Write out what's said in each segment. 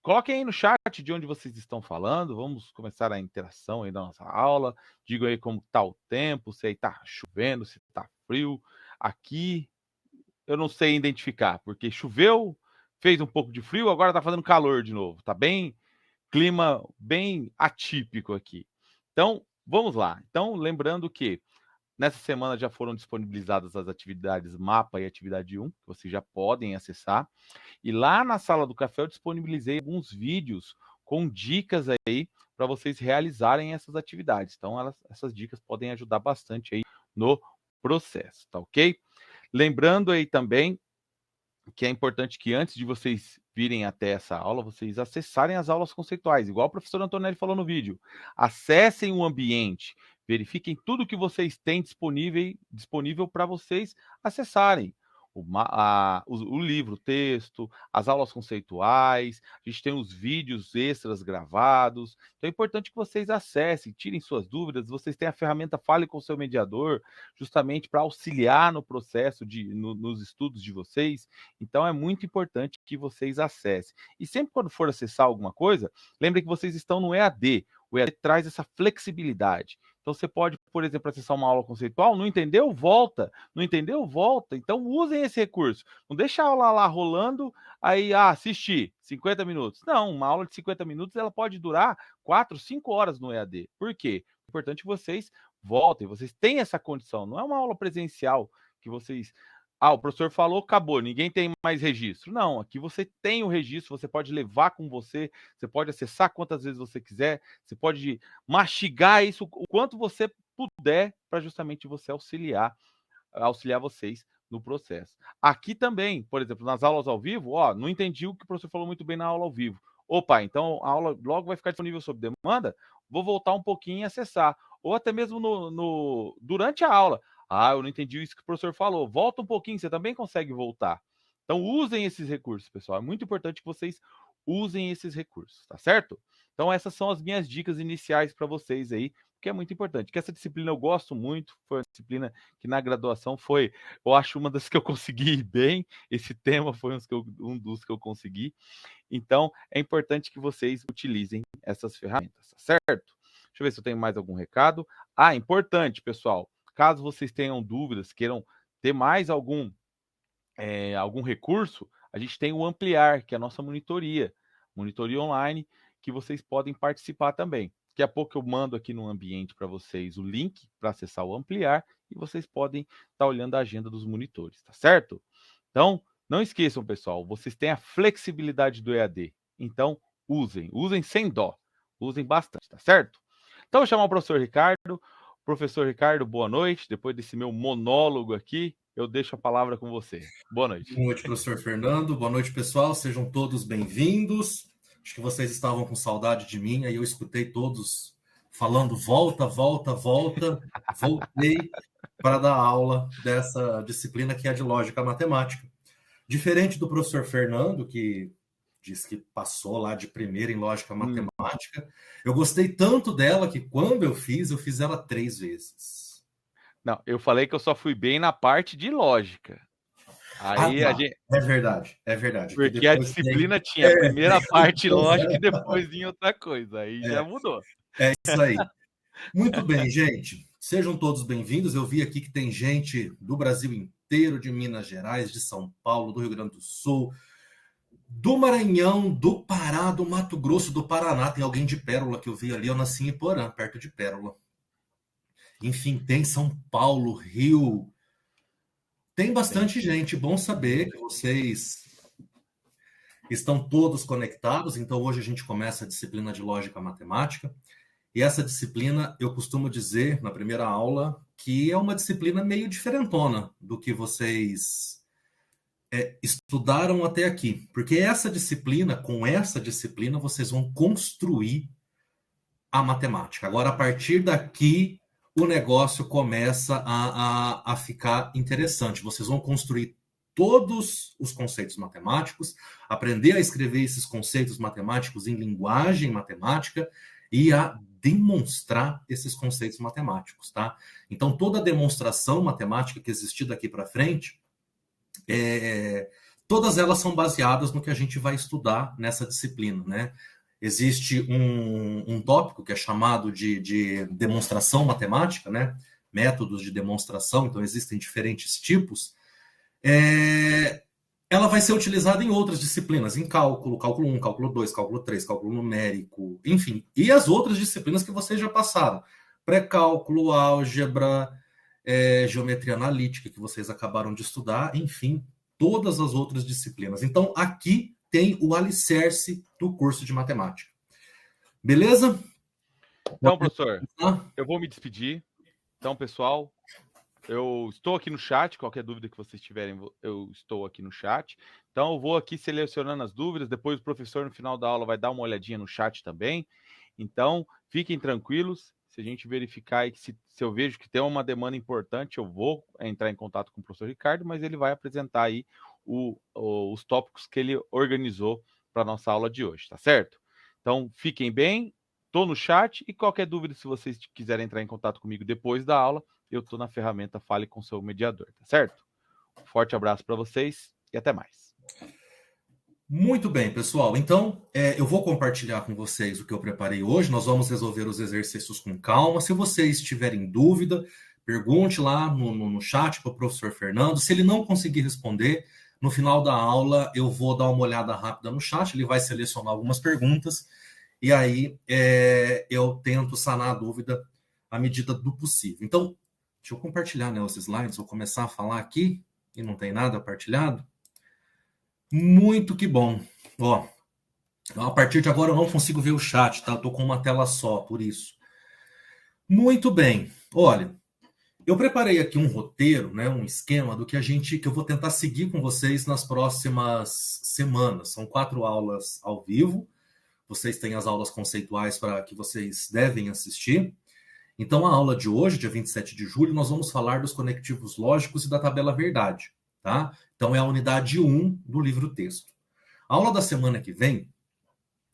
Coloquem aí no chat de onde vocês estão falando, vamos começar a interação aí da nossa aula. Digam aí como está o tempo, se aí tá chovendo, se tá frio. Aqui eu não sei identificar, porque choveu, fez um pouco de frio, agora tá fazendo calor de novo. Tá bem, clima bem atípico aqui. Então, vamos lá. Então, lembrando que nessa semana já foram disponibilizadas as atividades mapa e atividade 1, que vocês já podem acessar. E lá na sala do café eu disponibilizei alguns vídeos com dicas aí para vocês realizarem essas atividades. Então, essas dicas podem ajudar bastante aí no processo, tá ok? Lembrando aí também que é importante que antes de vocês virem até essa aula, vocês acessarem as aulas conceituais, igual o professor Antonelli falou no vídeo. Acessem o ambiente, verifiquem tudo que vocês têm disponível para vocês acessarem. O livro, o texto, as aulas conceituais, a gente tem os vídeos extras gravados. Então é importante que vocês acessem, tirem suas dúvidas. Vocês têm a ferramenta Fale com o seu mediador, justamente para auxiliar no processo, nos estudos de vocês. Então é muito importante que vocês acessem. E sempre quando for acessar alguma coisa, lembrem que vocês estão no EAD. O EAD traz essa flexibilidade. Então você pode, por exemplo, acessar uma aula conceitual, não entendeu? Volta. Não entendeu? Volta. Então usem esse recurso. Não deixa a aula lá rolando, aí, assistir 50 minutos. Não, uma aula de 50 minutos ela pode durar 4, 5 horas no EAD. Por quê? É importante que vocês voltem, vocês têm essa condição. Não é uma aula presencial que vocês o professor falou, acabou, ninguém tem mais registro. Não, aqui você tem o registro, você pode levar com você, você pode acessar quantas vezes você quiser, você pode mastigar isso o quanto você puder para justamente você auxiliar vocês no processo. Aqui também, por exemplo, nas aulas ao vivo, não entendi o que o professor falou muito bem na aula ao vivo. Opa, então a aula logo vai ficar disponível sob demanda, vou voltar um pouquinho e acessar. Ou até mesmo durante a aula. Eu não entendi isso que o professor falou. Volta um pouquinho, você também consegue voltar. Então, usem esses recursos, pessoal. É muito importante que vocês usem esses recursos, tá certo? Então, essas são as minhas dicas iniciais para vocês aí, que é muito importante. Que essa disciplina eu gosto muito, foi uma disciplina que na graduação eu acho uma das que eu consegui ir bem. Esse tema foi um dos que eu consegui. Então, é importante que vocês utilizem essas ferramentas, tá certo? Deixa eu ver se eu tenho mais algum recado. Importante, pessoal, caso vocês tenham dúvidas, queiram ter mais algum recurso, a gente tem o Ampliar, que é a nossa monitoria online, que vocês podem participar também. Daqui a pouco eu mando aqui no ambiente para vocês o link para acessar o Ampliar e vocês podem estar olhando a agenda dos monitores, tá certo? Então, não esqueçam, pessoal, vocês têm a flexibilidade do EAD. Então, usem sem dó, usem bastante, tá certo? Então, eu vou chamar o professor Ricardo. Professor Ricardo, boa noite. Depois desse meu monólogo aqui, eu deixo a palavra com você. Boa noite. Boa noite, professor Fernando. Boa noite, pessoal. Sejam todos bem-vindos. Acho que vocês estavam com saudade de mim, aí eu escutei todos falando volta, volta, volta. Voltei para dar aula dessa disciplina que é de lógica matemática. Diferente do professor Fernando, que disse que passou lá de primeira em lógica matemática, eu gostei tanto dela que quando eu fiz ela 3 vezes. Não, eu falei que eu só fui bem na parte de lógica. Aí Tá. É verdade. Porque a disciplina tinha a primeira parte lógica e depois vinha outra coisa. Aí já mudou. É isso aí. Muito bem, gente. Sejam todos bem-vindos. Eu vi aqui que tem gente do Brasil inteiro, de Minas Gerais, de São Paulo, do Rio Grande do Sul, do Maranhão, do Pará, do Mato Grosso, do Paraná. Tem alguém de Pérola que eu vi ali. Eu nasci em Iporã, perto de Pérola. Enfim, tem São Paulo, Rio. Tem bastante gente. Bom saber que vocês estão todos conectados. Então, hoje a gente começa a disciplina de lógica matemática. E essa disciplina, eu costumo dizer na primeira aula, que é uma disciplina meio diferentona do que vocês estudaram até aqui. Porque com essa disciplina, vocês vão construir a matemática. Agora, a partir daqui, o negócio começa a ficar interessante. Vocês vão construir todos os conceitos matemáticos, aprender a escrever esses conceitos matemáticos em linguagem matemática e a demonstrar esses conceitos matemáticos, tá? Então, toda a demonstração matemática que existir daqui para frente todas elas são baseadas no que a gente vai estudar nessa disciplina, né? Existe um tópico que é chamado de demonstração matemática, né? Métodos de demonstração, então existem diferentes tipos. Ela vai ser utilizada em outras disciplinas, em cálculo, cálculo 1, cálculo 2, cálculo 3, cálculo numérico, enfim. E as outras disciplinas que vocês já passaram. Pré-cálculo, álgebra, geometria analítica, que vocês acabaram de estudar, enfim, todas as outras disciplinas. Então, aqui tem o alicerce do curso de matemática. Beleza? Então, professor, eu vou me despedir. Então, pessoal, eu estou aqui no chat, qualquer dúvida que vocês tiverem, eu estou aqui no chat. Então, eu vou aqui selecionando as dúvidas, depois o professor, no final da aula, vai dar uma olhadinha no chat também. Então, fiquem tranquilos. Se a gente verificar e se eu vejo que tem uma demanda importante, eu vou entrar em contato com o professor Ricardo, mas ele vai apresentar aí os tópicos que ele organizou para a nossa aula de hoje, tá certo? Então, fiquem bem, estou no chat e qualquer dúvida, se vocês quiserem entrar em contato comigo depois da aula, eu estou na ferramenta Fale com seu mediador, tá certo? Um forte abraço para vocês e até mais. Muito bem, pessoal. Então, eu vou compartilhar com vocês o que eu preparei hoje. Nós vamos resolver os exercícios com calma. Se vocês tiverem dúvida, pergunte lá no chat para o professor Fernando. Se ele não conseguir responder, no final da aula eu vou dar uma olhada rápida no chat. Ele vai selecionar algumas perguntas e aí eu tento sanar a dúvida à medida do possível. Então, deixa eu compartilhar, né, os slides. Vou começar a falar aqui e não tem nada partilhado. Muito que bom. Ó, a partir de agora eu não consigo ver o chat, tá? Eu tô com uma tela só, por isso. Muito bem. Olha, eu preparei aqui um roteiro, né, um esquema do que eu vou tentar seguir com vocês nas próximas semanas. São 4 aulas ao vivo. Vocês têm as aulas conceituais para que vocês devem assistir. Então, a aula de hoje, dia 27 de julho, nós vamos falar dos conectivos lógicos e da tabela verdade. Tá? Então, é a unidade 1 do livro-texto. A aula da semana que vem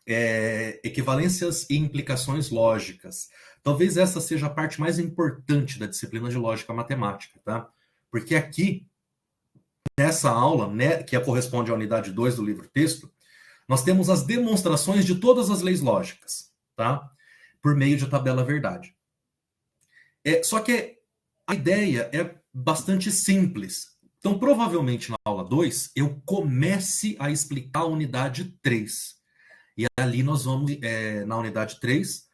é equivalências e implicações lógicas. Talvez essa seja a parte mais importante da disciplina de lógica matemática, tá? Porque aqui, nessa aula, né, que corresponde à unidade 2 do livro-texto, nós temos as demonstrações de todas as leis lógicas, tá? Por meio de tabela verdade. Só que a ideia é bastante simples. Então, provavelmente, na aula 2, eu comece a explicar a unidade 3. E ali nós vamos, na unidade 3,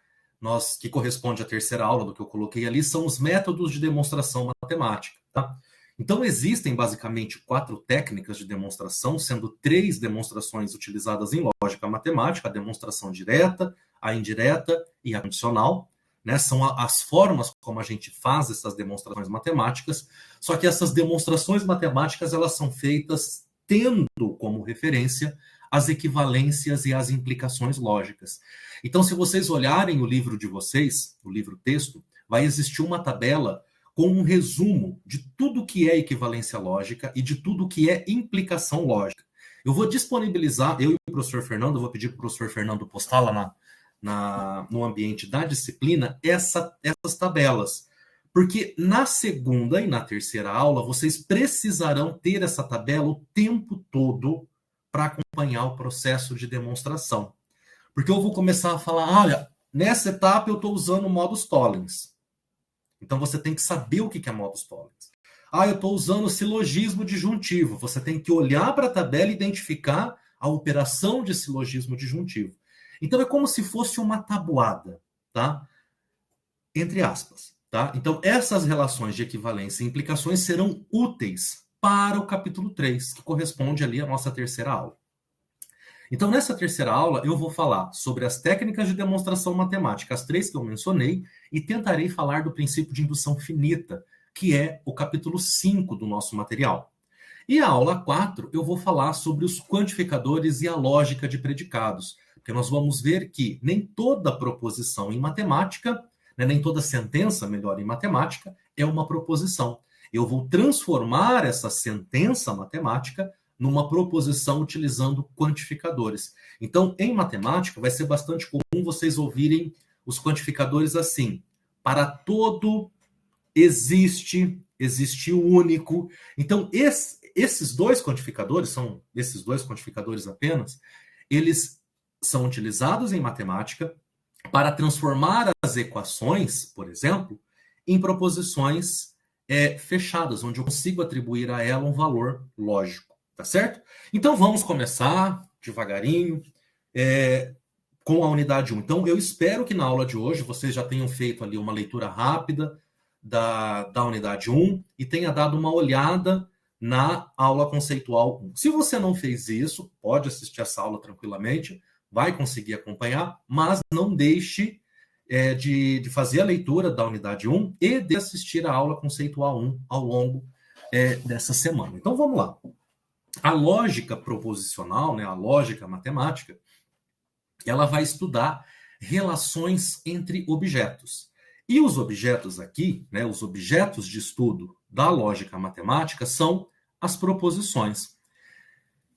que corresponde à terceira aula do que eu coloquei ali, são os métodos de demonstração matemática. Tá? Então, existem basicamente 4 técnicas de demonstração, sendo 3 demonstrações utilizadas em lógica matemática, a demonstração direta, a indireta e a condicional. Né, são as formas como a gente faz essas demonstrações matemáticas, só que essas demonstrações matemáticas elas são feitas tendo como referência as equivalências e as implicações lógicas. Então, se vocês olharem o livro de vocês, o livro-texto, vai existir uma tabela com um resumo de tudo que é equivalência lógica e de tudo que é implicação lógica. Eu vou disponibilizar, eu e o professor Fernando, vou pedir para o professor Fernando postar lá no ambiente da disciplina essas tabelas. Porque na segunda e na terceira aula, vocês precisarão ter essa tabela o tempo todo para acompanhar o processo de demonstração. Porque eu vou começar a falar, olha, nessa etapa eu estou usando modus tollens. Então você tem que saber o que é modus tollens. Eu estou usando silogismo disjuntivo. Você tem que olhar para a tabela e identificar a operação de silogismo disjuntivo. Então, é como se fosse uma tabuada, tá? Entre aspas, tá? Então, essas relações de equivalência e implicações serão úteis para o capítulo 3, que corresponde ali à nossa terceira aula. Então, nessa terceira aula, eu vou falar sobre as técnicas de demonstração matemática, as 3 que eu mencionei, e tentarei falar do princípio de indução finita, que é o capítulo 5 do nosso material. E a aula 4, eu vou falar sobre os quantificadores e a lógica de predicados, porque nós vamos ver que nem toda proposição em matemática, né, nem toda sentença, melhor, em matemática, é uma proposição. Eu vou transformar essa sentença matemática numa proposição utilizando quantificadores. Então, em matemática, vai ser bastante comum vocês ouvirem os quantificadores assim: para todo existe o único. Então, esses dois quantificadores, são esses dois quantificadores apenas, eles são utilizados em matemática para transformar as equações, por exemplo, em proposições fechadas, onde eu consigo atribuir a ela um valor lógico, tá certo? Então vamos começar devagarinho com a unidade 1. Então eu espero que na aula de hoje vocês já tenham feito ali uma leitura rápida da unidade 1 e tenha dado uma olhada na aula conceitual 1. Se você não fez isso, pode assistir essa aula tranquilamente, vai conseguir acompanhar, mas não deixe de fazer a leitura da unidade 1 e de assistir a aula conceitual 1 ao longo dessa semana. Então vamos lá. A lógica proposicional, né, a lógica matemática, ela vai estudar relações entre objetos. E os objetos aqui, né, os objetos de estudo da lógica matemática são as proposições.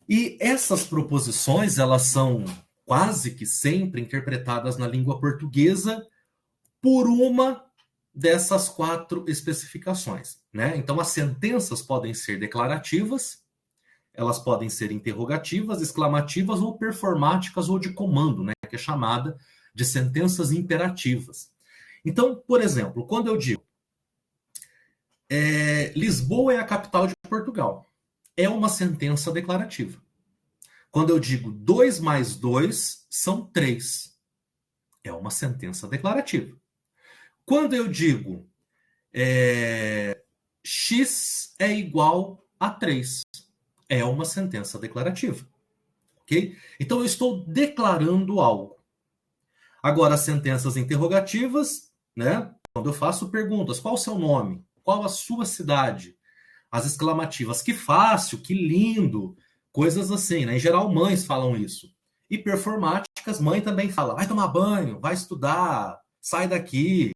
E essas proposições, elas são quase que sempre interpretadas na língua portuguesa por uma dessas 4 especificações, né? Então, as sentenças podem ser declarativas, elas podem ser interrogativas, exclamativas ou performáticas ou de comando, né? Que é chamada de sentenças imperativas. Então, por exemplo, quando eu digo Lisboa é a capital de Portugal, é uma sentença declarativa. Quando eu digo 2 mais 2 são 3, é uma sentença declarativa. Quando eu digo x é igual a 3, é uma sentença declarativa. Ok? Então eu estou declarando algo. Agora, as sentenças interrogativas, né? Quando eu faço perguntas, qual o seu nome? Qual a sua cidade? As exclamativas, que fácil, que lindo, coisas assim, né? Em geral, mães falam isso. E performáticas, mãe também fala, vai tomar banho, vai estudar, sai daqui,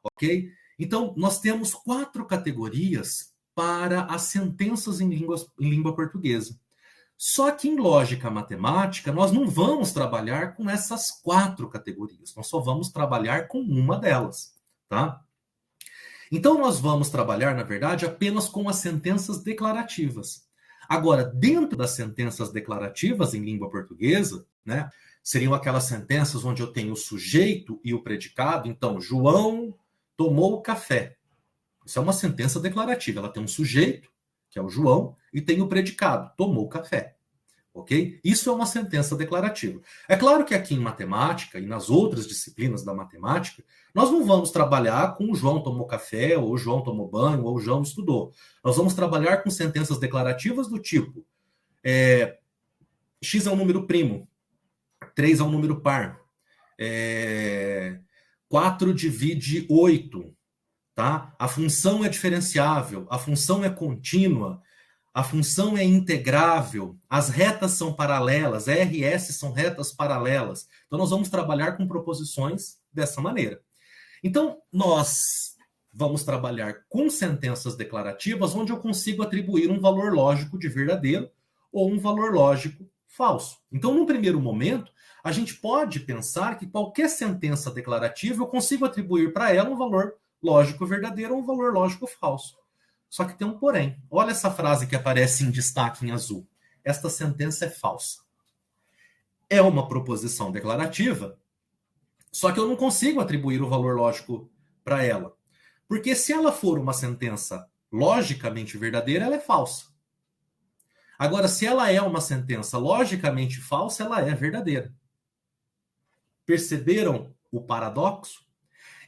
ok? Então, nós temos 4 categorias para as sentenças em língua portuguesa. Só que em lógica matemática, nós não vamos trabalhar com essas 4 categorias, nós só vamos trabalhar com uma delas, tá? Então, nós vamos trabalhar, na verdade, apenas com as sentenças declarativas. Agora, dentro das sentenças declarativas em língua portuguesa, né, seriam aquelas sentenças onde eu tenho o sujeito e o predicado. Então, João tomou café. Isso é uma sentença declarativa. Ela tem um sujeito, que é o João, e tem o predicado, tomou café. Ok? Isso é uma sentença declarativa. É claro que aqui em matemática e nas outras disciplinas da matemática, nós não vamos trabalhar com o João tomou café, ou o João tomou banho, ou o João estudou. Nós vamos trabalhar com sentenças declarativas do tipo x é um número primo, 3 é um número par, 4 divide 8, tá? A função é diferenciável, a função é contínua, a função é integrável, as retas são paralelas, RS são retas paralelas. Então, nós vamos trabalhar com proposições dessa maneira. Então, nós vamos trabalhar com sentenças declarativas onde eu consigo atribuir um valor lógico de verdadeiro ou um valor lógico falso. Então, num primeiro momento, a gente pode pensar que qualquer sentença declarativa eu consigo atribuir para ela um valor lógico verdadeiro ou um valor lógico falso. Só que tem um porém. Olha essa frase que aparece em destaque em azul. Esta sentença é falsa. É uma proposição declarativa, só que eu não consigo atribuir o valor lógico para ela. Porque se ela for uma sentença logicamente verdadeira, ela é falsa. Agora, se ela é uma sentença logicamente falsa, ela é verdadeira. Perceberam o paradoxo?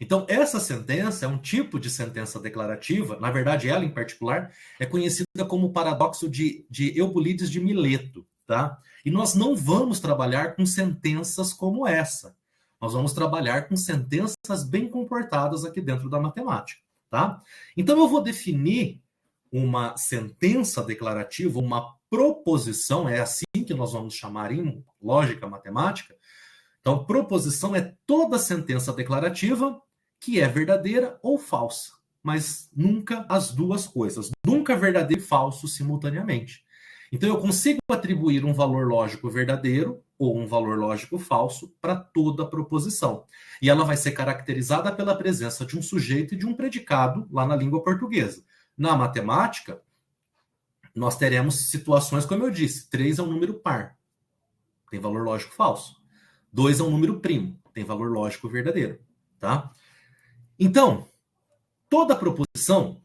Então, essa sentença é um tipo de sentença declarativa, na verdade, ela em particular, é conhecida como o paradoxo de Eubulides de Mileto, tá? E nós não vamos trabalhar com sentenças como essa. Nós vamos trabalhar com sentenças bem comportadas aqui dentro da matemática, tá? Então, eu vou definir uma sentença declarativa, uma proposição, é assim que nós vamos chamar em lógica matemática. Então, proposição é toda sentença declarativa que é verdadeira ou falsa, mas nunca as duas coisas. Nunca verdadeiro e falso simultaneamente. Então, eu consigo atribuir um valor lógico verdadeiro ou um valor lógico falso para toda proposição. E ela vai ser caracterizada pela presença de um sujeito e de um predicado lá na língua portuguesa. Na matemática, nós teremos situações, como eu disse, 3 é um número par, tem valor lógico falso. 2 é um número primo, tem valor lógico verdadeiro, tá? Então, toda proposição,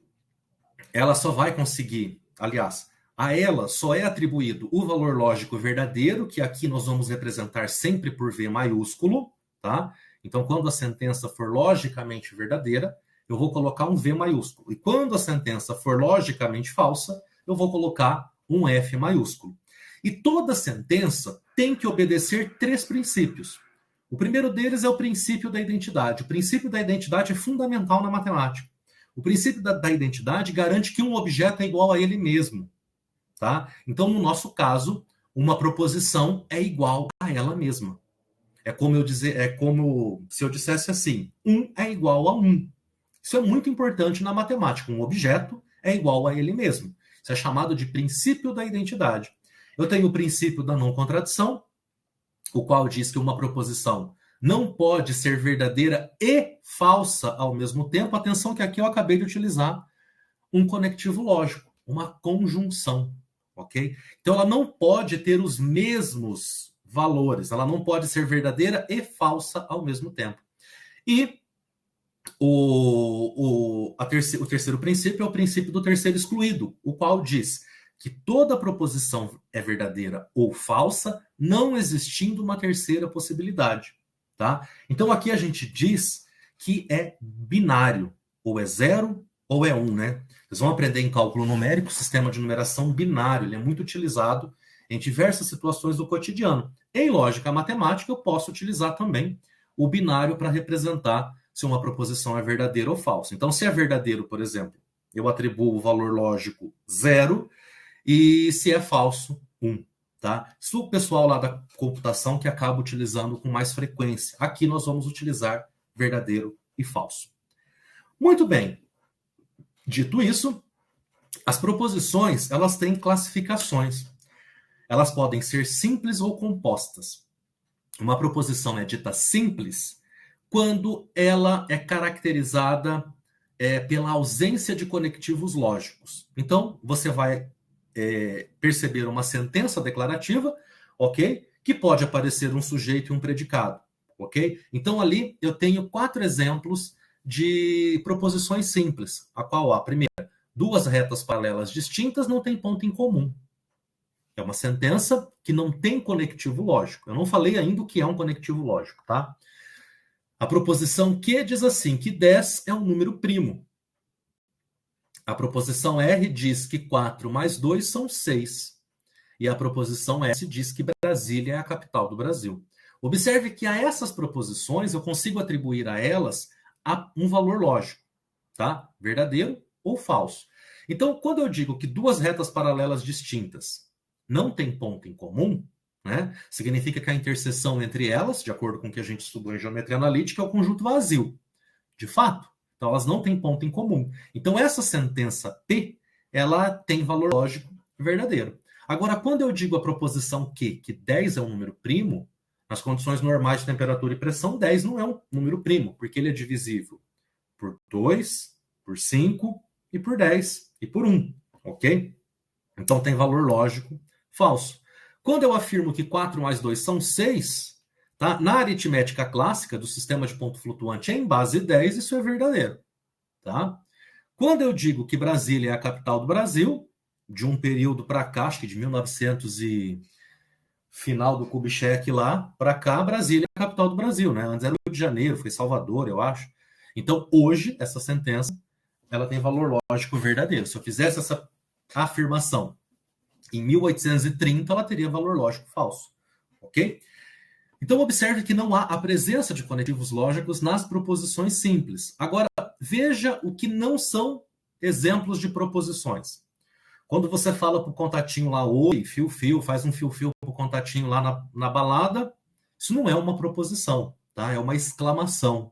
ela só vai conseguir, aliás, a ela só é atribuído o valor lógico verdadeiro, que aqui nós vamos representar sempre por V maiúsculo, tá? Então, quando a sentença for logicamente verdadeira, eu vou colocar um V maiúsculo. E quando a sentença for logicamente falsa, eu vou colocar um F maiúsculo. E toda sentença tem que obedecer 3 princípios. O primeiro deles é o princípio da identidade. O princípio da identidade é fundamental na matemática. O princípio da identidade garante que um objeto é igual a ele mesmo. Tá? Então, no nosso caso, uma proposição é igual a ela mesma. É como se eu dissesse assim: 1 é igual a 1. Isso é muito importante na matemática. Um objeto é igual a ele mesmo. Isso é chamado de princípio da identidade. Eu tenho o princípio da não contradição, o qual diz que uma proposição não pode ser verdadeira e falsa ao mesmo tempo. Atenção que aqui eu acabei de utilizar um conectivo lógico, uma conjunção, ok? Então ela não pode ter os mesmos valores, ela não pode ser verdadeira e falsa ao mesmo tempo. E o terceiro princípio é o princípio do terceiro excluído, o qual diz que toda proposição é verdadeira ou falsa, não existindo uma terceira possibilidade, tá? Então aqui a gente diz que é binário, ou é 0 ou é 1, né? Vocês vão aprender em cálculo numérico, sistema de numeração binário, ele é muito utilizado em diversas situações do cotidiano. Em lógica matemática, eu posso utilizar também o binário para representar se uma proposição é verdadeira ou falsa. Então, se é verdadeiro, por exemplo, eu atribuo o valor lógico 0, e se é falso, 1. Tá? Isso o pessoal lá da computação que acaba utilizando com mais frequência. Aqui nós vamos utilizar verdadeiro e falso. Muito bem. Dito isso, as proposições, elas têm classificações. Elas podem ser simples ou compostas. Uma proposição é dita simples quando ela é caracterizada pela ausência de conectivos lógicos. Então, você vai perceber uma sentença declarativa, ok? Que pode aparecer um sujeito e um predicado, ok? Então, ali eu tenho 4 exemplos de proposições simples, a qual a primeira, 2 retas paralelas distintas não têm ponto em comum. É uma sentença que não tem conectivo lógico. Eu não falei ainda o que é um conectivo lógico, tá? A proposição Q diz assim, que 10 é um número primo. A proposição R diz que 4 mais 2 são 6. E a proposição S diz que Brasília é a capital do Brasil. Observe que a essas proposições eu consigo atribuir a elas um valor lógico, tá? Verdadeiro ou falso. Então, quando eu digo que 2 retas paralelas distintas não têm ponto em comum, né, significa que a interseção entre elas, de acordo com o que a gente estudou em geometria analítica, é o conjunto vazio. De fato. Então, elas não têm ponto em comum. Então, essa sentença P, ela tem valor lógico verdadeiro. Agora, quando eu digo a proposição Q, que 10 é um número primo, nas condições normais de temperatura e pressão, 10 não é um número primo, porque ele é divisível por 2, por 5 e por 10 e por 1, ok? Então, tem valor lógico falso. Quando eu afirmo que 4 mais 2 são 6... Tá? Na aritmética clássica do sistema de ponto flutuante em base 10, isso é verdadeiro. Tá? Quando eu digo que Brasília é a capital do Brasil, de um período para cá, acho que de 1900 e final do Kubitschek lá, para cá, Brasília é a capital do Brasil. Né? Antes era o Rio de Janeiro, foi Salvador, eu acho. Então, hoje, essa sentença ela tem valor lógico verdadeiro. Se eu fizesse essa afirmação em 1830, ela teria valor lógico falso. Ok? Então, observe que não há a presença de conectivos lógicos nas proposições simples. Agora, veja o que não são exemplos de proposições. Quando você fala para o contatinho lá, oi, fio-fio, faz um fio-fio para o contatinho lá na balada, isso não é uma proposição, tá? É uma exclamação.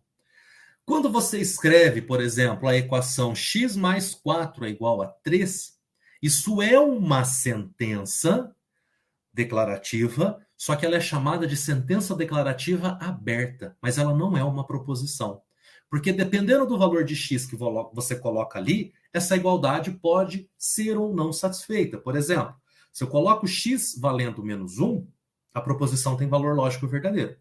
Quando você escreve, por exemplo, a equação x mais 4 é igual a 3, isso é uma sentença declarativa, só que ela é chamada de sentença declarativa aberta, mas ela não é uma proposição. Porque dependendo do valor de x que você coloca ali, essa igualdade pode ser ou não satisfeita. Por exemplo, se eu coloco x valendo menos 1, a proposição tem valor lógico verdadeiro.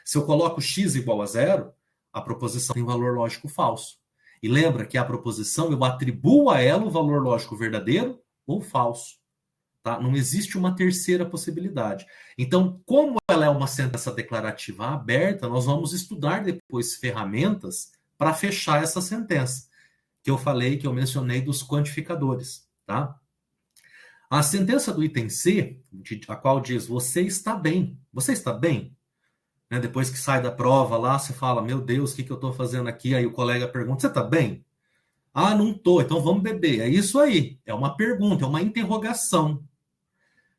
Se eu coloco x igual a 0, a proposição tem valor lógico falso. E lembra que a proposição eu atribuo a ela o valor lógico verdadeiro ou falso. Tá? Não existe uma terceira possibilidade. Então, como ela é uma sentença declarativa aberta, nós vamos estudar depois ferramentas para fechar essa sentença, que eu mencionei dos quantificadores. Tá? A sentença do item C, a qual diz, você está bem. Você está bem? Né? Depois que sai da prova lá, você fala, meu Deus, o que eu estou fazendo aqui? Aí o colega pergunta, você está bem? Ah, não estou, então vamos beber. É isso aí. É uma pergunta, é uma interrogação.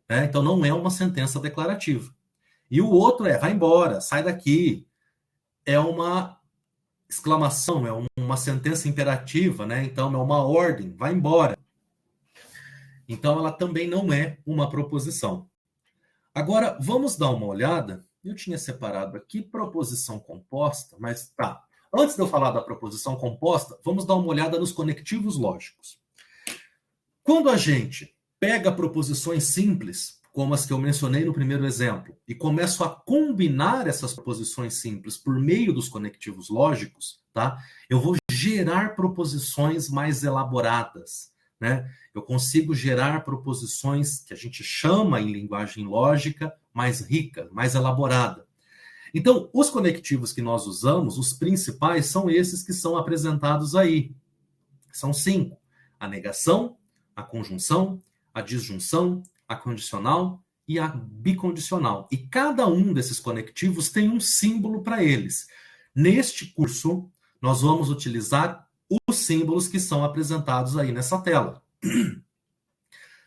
Né? Então não é uma sentença declarativa. E o outro é, vai embora, sai daqui. É uma exclamação, é uma sentença imperativa, né? Então é uma ordem, vai embora. Então ela também não é uma proposição. Agora, vamos dar uma olhada. Eu tinha separado aqui proposição composta, mas tá. Antes de eu falar da proposição composta, vamos dar uma olhada nos conectivos lógicos. Quando a gente pega proposições simples, como as que eu mencionei no primeiro exemplo, e começo a combinar essas proposições simples por meio dos conectivos lógicos, tá? Eu vou gerar proposições mais elaboradas, né? Eu consigo gerar proposições que a gente chama em linguagem lógica mais rica, mais elaborada. Então, os conectivos que nós usamos, os principais, são esses que são apresentados aí. São 5. A negação, a conjunção, a disjunção, a condicional e a bicondicional. E cada um desses conectivos tem um símbolo para eles. Neste curso, nós vamos utilizar os símbolos que são apresentados aí nessa tela.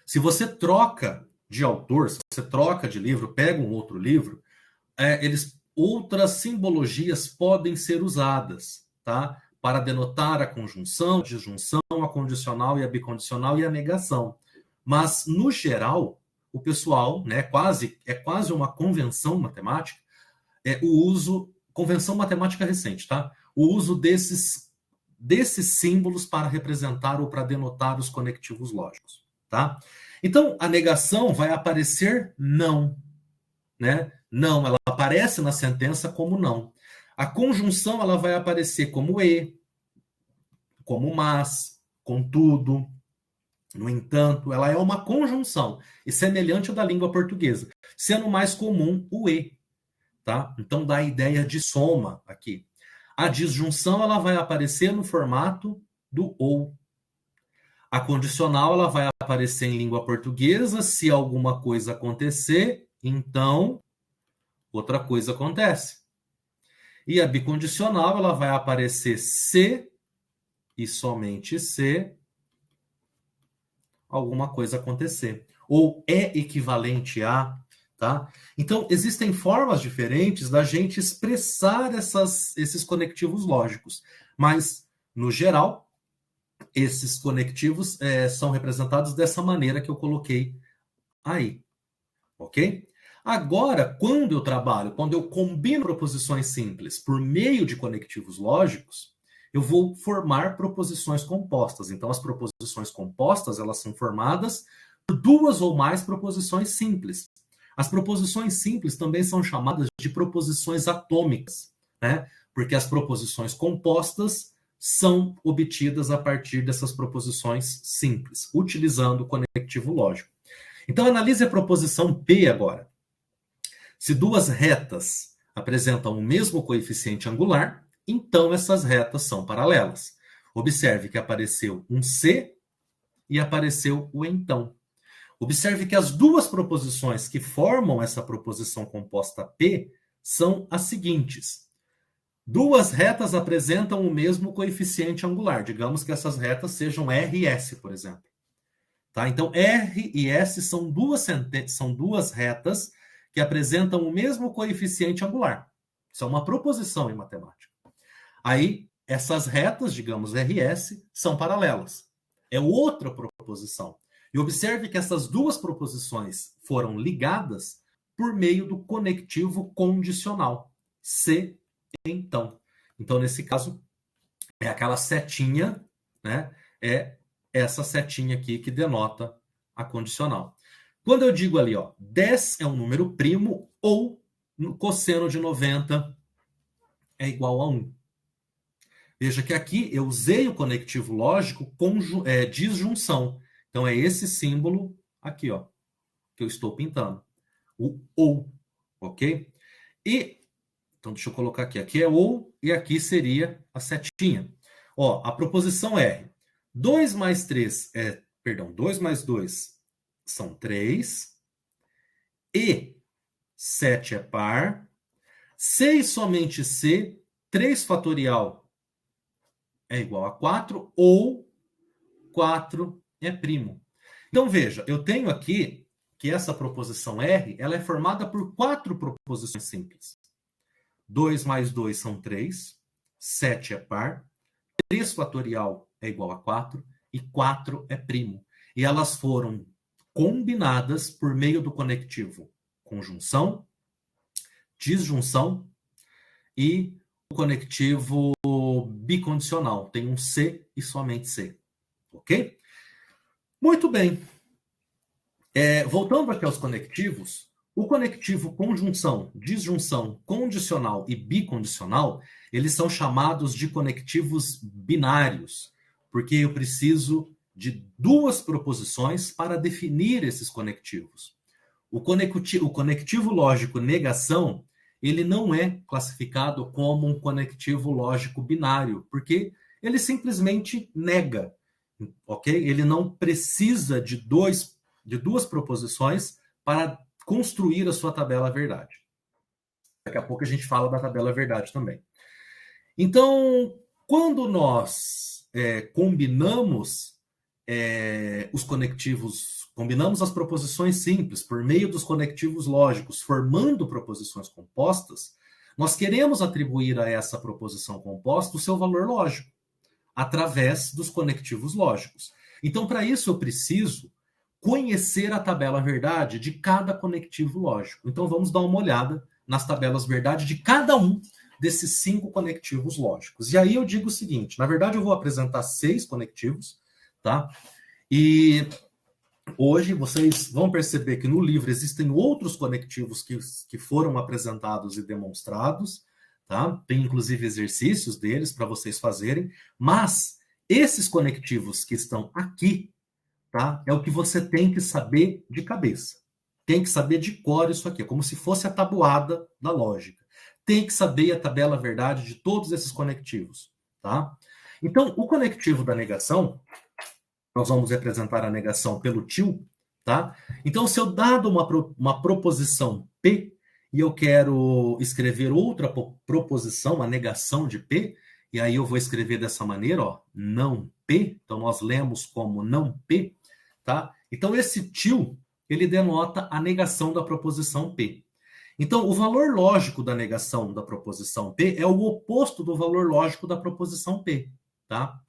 Se você troca de autor, se você troca de livro, pega um outro livro, outras simbologias podem ser usadas, tá? Para denotar a conjunção, a disjunção, a condicional e a bicondicional e a negação. Mas, no geral, o pessoal, né, é quase uma convenção matemática, convenção matemática recente, tá? O uso desses símbolos para representar ou para denotar os conectivos lógicos, tá? Então, a negação vai aparecer não, né? Não, ela aparece na sentença como não. A conjunção, ela vai aparecer como e, como mas, contudo, no entanto, ela é uma conjunção e semelhante à da língua portuguesa, sendo mais comum o e, tá? Então dá a ideia de soma aqui. A disjunção, ela vai aparecer no formato do ou. A condicional, ela vai aparecer em língua portuguesa, se alguma coisa acontecer, então outra coisa acontece. E a bicondicional, ela vai aparecer se e somente se alguma coisa acontecer. Ou é equivalente a, tá? Então, existem formas diferentes da gente expressar esses conectivos lógicos. Mas, no geral, esses conectivos são representados dessa maneira que eu coloquei aí. Ok? Agora, quando eu combino proposições simples por meio de conectivos lógicos, eu vou formar proposições compostas. Então, as proposições compostas, elas são formadas por duas ou mais proposições simples. As proposições simples também são chamadas de proposições atômicas, né? Porque as proposições compostas são obtidas a partir dessas proposições simples, utilizando o conectivo lógico. Então, analise a proposição P agora. Se duas retas apresentam o mesmo coeficiente angular, então essas retas são paralelas. Observe que apareceu um C e apareceu o então. Observe que as duas proposições que formam essa proposição composta P são as seguintes. Duas retas apresentam o mesmo coeficiente angular. Digamos que essas retas sejam R e S, por exemplo. Tá? Então, R e S são duas retas que apresentam o mesmo coeficiente angular. Isso é uma proposição em matemática. Aí, essas retas, digamos R e S, são paralelas. É outra proposição. E observe que essas duas proposições foram ligadas por meio do conectivo condicional. Se, então. Então, nesse caso, é aquela setinha, né? É essa setinha aqui que denota a condicional. Quando eu digo ali, ó, 10 é um número primo ou no cosseno de 90 é igual a 1. Veja que aqui eu usei o conectivo lógico com disjunção. Então é esse símbolo aqui, ó, que eu estou pintando. O ou, ok? E, então deixa eu colocar aqui. Aqui é ou e aqui seria a setinha. Ó, a proposição R. 2 mais 3 2 mais 2 são 3. E 7 é par. 6 somente C, 3 fatorial é igual a 4, ou 4 é primo. Então, veja, eu tenho aqui que essa proposição R ela é formada por 4 proposições simples. 2 mais 2 são 3, 7 é par, 3 fatorial é igual a 4 e 4 é primo. E elas foram combinadas por meio do conectivo conjunção, disjunção e o conectivo bicondicional. Tem um C e somente C. Ok? Muito bem. Voltando aqui aos conectivos, o conectivo conjunção, disjunção, condicional e bicondicional, eles são chamados de conectivos binários, porque eu preciso de 2 proposições para definir esses conectivos. O conectivo lógico negação, ele não é classificado como um conectivo lógico binário, porque ele simplesmente nega, ok? Ele não precisa de 2 proposições para construir a sua tabela verdade. Daqui a pouco a gente fala da tabela verdade também. Então, quando nós combinamos os conectivos, combinamos as proposições simples por meio dos conectivos lógicos, formando proposições compostas, nós queremos atribuir a essa proposição composta o seu valor lógico, através dos conectivos lógicos. Então, para isso, eu preciso conhecer a tabela verdade de cada conectivo lógico. Então, vamos dar uma olhada nas tabelas verdade de cada um desses 5 conectivos lógicos. E aí eu digo o seguinte, na verdade, eu vou apresentar 6 conectivos, tá? E hoje vocês vão perceber que no livro existem outros conectivos que foram apresentados e demonstrados, tá? Tem inclusive exercícios deles para vocês fazerem, mas esses conectivos que estão aqui, tá? É o que você tem que saber de cabeça. Tem que saber de cor isso aqui, é como se fosse a tabuada da lógica. Tem que saber a tabela verdade de todos esses conectivos, tá? Então, o conectivo da negação, nós vamos representar a negação pelo til, tá? Então, se eu dado uma proposição P, e eu quero escrever outra proposição, a negação de P, e aí eu vou escrever dessa maneira, ó, não P, então nós lemos como não P, tá? Então, esse til, ele denota a negação da proposição P. Então, o valor lógico da negação da proposição P é o oposto do valor lógico da proposição P, tá?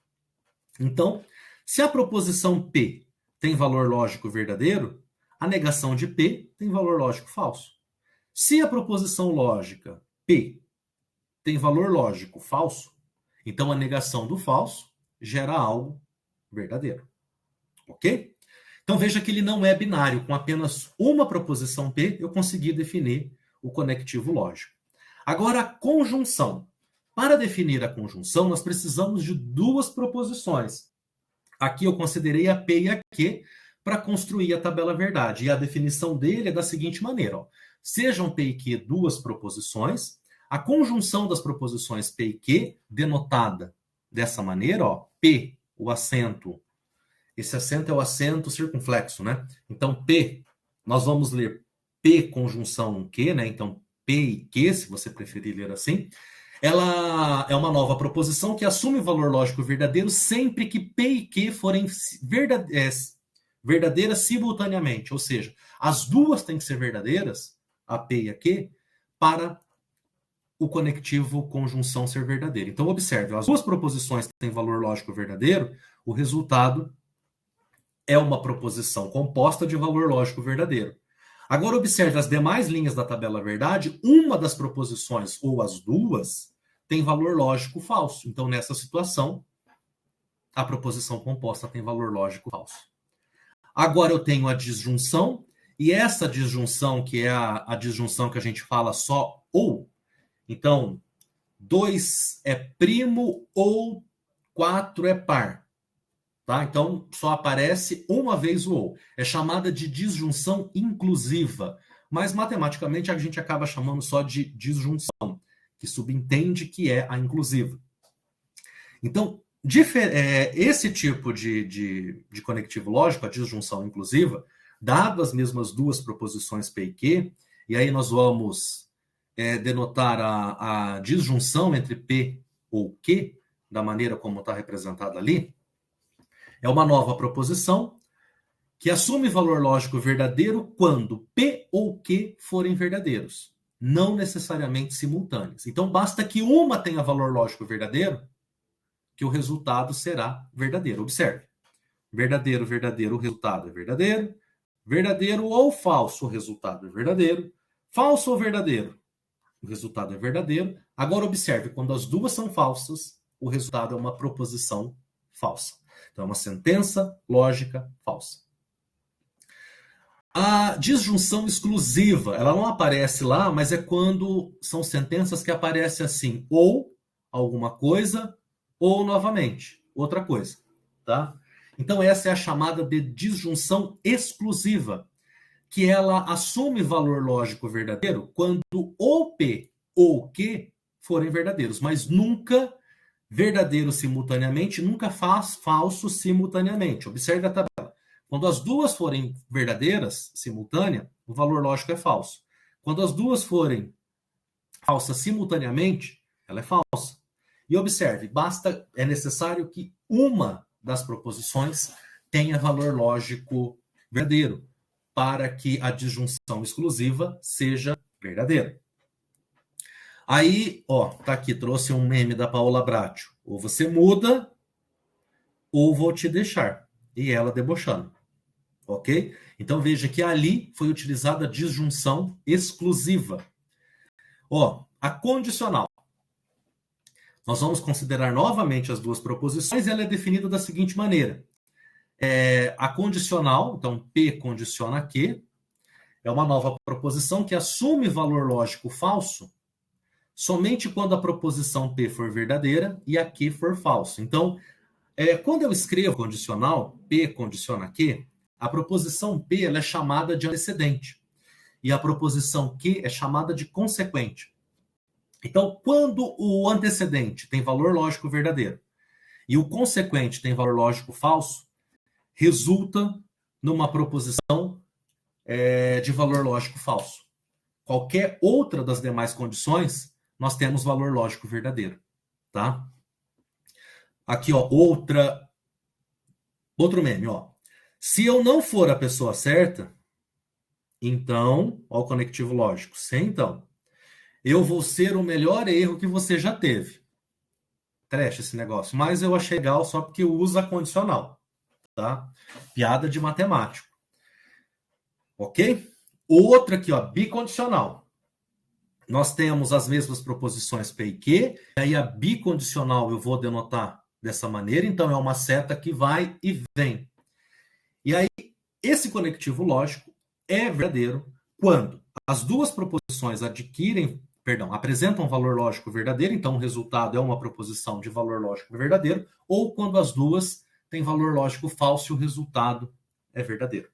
Então, se a proposição P tem valor lógico verdadeiro, a negação de P tem valor lógico falso. Se a proposição lógica P tem valor lógico falso, então a negação do falso gera algo verdadeiro. Ok? Então veja que ele não é binário. Com apenas uma proposição P, eu consegui definir o conectivo lógico. Agora, a conjunção. Para definir a conjunção, nós precisamos de 2 proposições. Aqui eu considerei a P e a Q para construir a tabela verdade. E a definição dele é da seguinte maneira. Ó. Sejam P e Q 2 proposições, a conjunção das proposições P e Q, denotada dessa maneira, ó, P, o acento, esse acento é o acento circunflexo, né? Então, P, nós vamos ler P conjunção Q, né? Então, P e Q, se você preferir ler assim, ela é uma nova proposição que assume o valor lógico verdadeiro sempre que P e Q forem verdadeiras simultaneamente. Ou seja, as duas têm que ser verdadeiras, a P e a Q, para o conectivo conjunção ser verdadeiro. Então, observe, as duas proposições têm valor lógico verdadeiro, o resultado é uma proposição composta de valor lógico verdadeiro. Agora, observe as demais linhas da tabela verdade, uma das proposições, ou as duas, tem valor lógico falso. Então, nessa situação, a proposição composta tem valor lógico falso. Agora eu tenho a disjunção, e essa disjunção, que é a disjunção que a gente fala só ou, então, 2 é primo ou 4 é par. Tá? Então, só aparece uma vez o ou. É chamada de disjunção inclusiva, mas matematicamente a gente acaba chamando só de disjunção, que subentende que é a inclusiva. Então, esse tipo de conectivo lógico, a disjunção inclusiva, dado as mesmas duas proposições P e Q, e aí nós vamos denotar a disjunção entre P ou Q, da maneira como está representada ali, é uma nova proposição que assume valor lógico verdadeiro quando P ou Q forem verdadeiros, não necessariamente simultâneos. Então, basta que uma tenha valor lógico verdadeiro, que o resultado será verdadeiro. Observe. Verdadeiro, verdadeiro, o resultado é verdadeiro. Verdadeiro ou falso, o resultado é verdadeiro. Falso ou verdadeiro, o resultado é verdadeiro. Agora, observe, quando as duas são falsas, o resultado é uma proposição falsa. Então, é uma sentença lógica falsa. A disjunção exclusiva, ela não aparece lá, mas é quando são sentenças que aparecem assim, ou alguma coisa, ou novamente, outra coisa, tá? Então essa é a chamada de disjunção exclusiva, que ela assume valor lógico verdadeiro quando ou P ou Q forem verdadeiros, mas nunca verdadeiro simultaneamente, nunca falso simultaneamente. Observe a tabela. Quando as duas forem verdadeiras, simultânea, o valor lógico é falso. Quando as duas forem falsas simultaneamente, ela é falsa. E observe, é necessário que uma das proposições tenha valor lógico verdadeiro para que a disjunção exclusiva seja verdadeira. Aí, tá aqui, trouxe um meme da Paola Bracho. Ou você muda, ou vou te deixar. E ela debochando. Ok? Então veja que ali foi utilizada a disjunção exclusiva. A condicional. Nós vamos considerar novamente as duas proposições e ela é definida da seguinte maneira. A condicional, então P condiciona Q, é uma nova proposição que assume valor lógico falso somente quando a proposição P for verdadeira e a Q for falso. Então, quando eu escrevo condicional, P condiciona Q, a proposição P ela é chamada de antecedente e a proposição Q é chamada de consequente. Então, quando o antecedente tem valor lógico verdadeiro e o consequente tem valor lógico falso, resulta numa proposição de valor lógico falso. Qualquer outra das demais condições, nós temos valor lógico verdadeiro. Tá? Aqui, outro meme, Se eu não for a pessoa certa, então, o conectivo lógico, se então, eu vou ser o melhor erro que você já teve. Trash esse negócio. Mas eu achei legal só porque usa condicional. Tá? Piada de matemático. Ok? Outro aqui, bicondicional. Nós temos as mesmas proposições P e Q. Aí a bicondicional eu vou denotar dessa maneira. Então é uma seta que vai e vem. E aí, esse conectivo lógico é verdadeiro quando as duas proposições apresentam valor lógico verdadeiro, então o resultado é uma proposição de valor lógico verdadeiro, ou quando as duas têm valor lógico falso e o resultado é verdadeiro.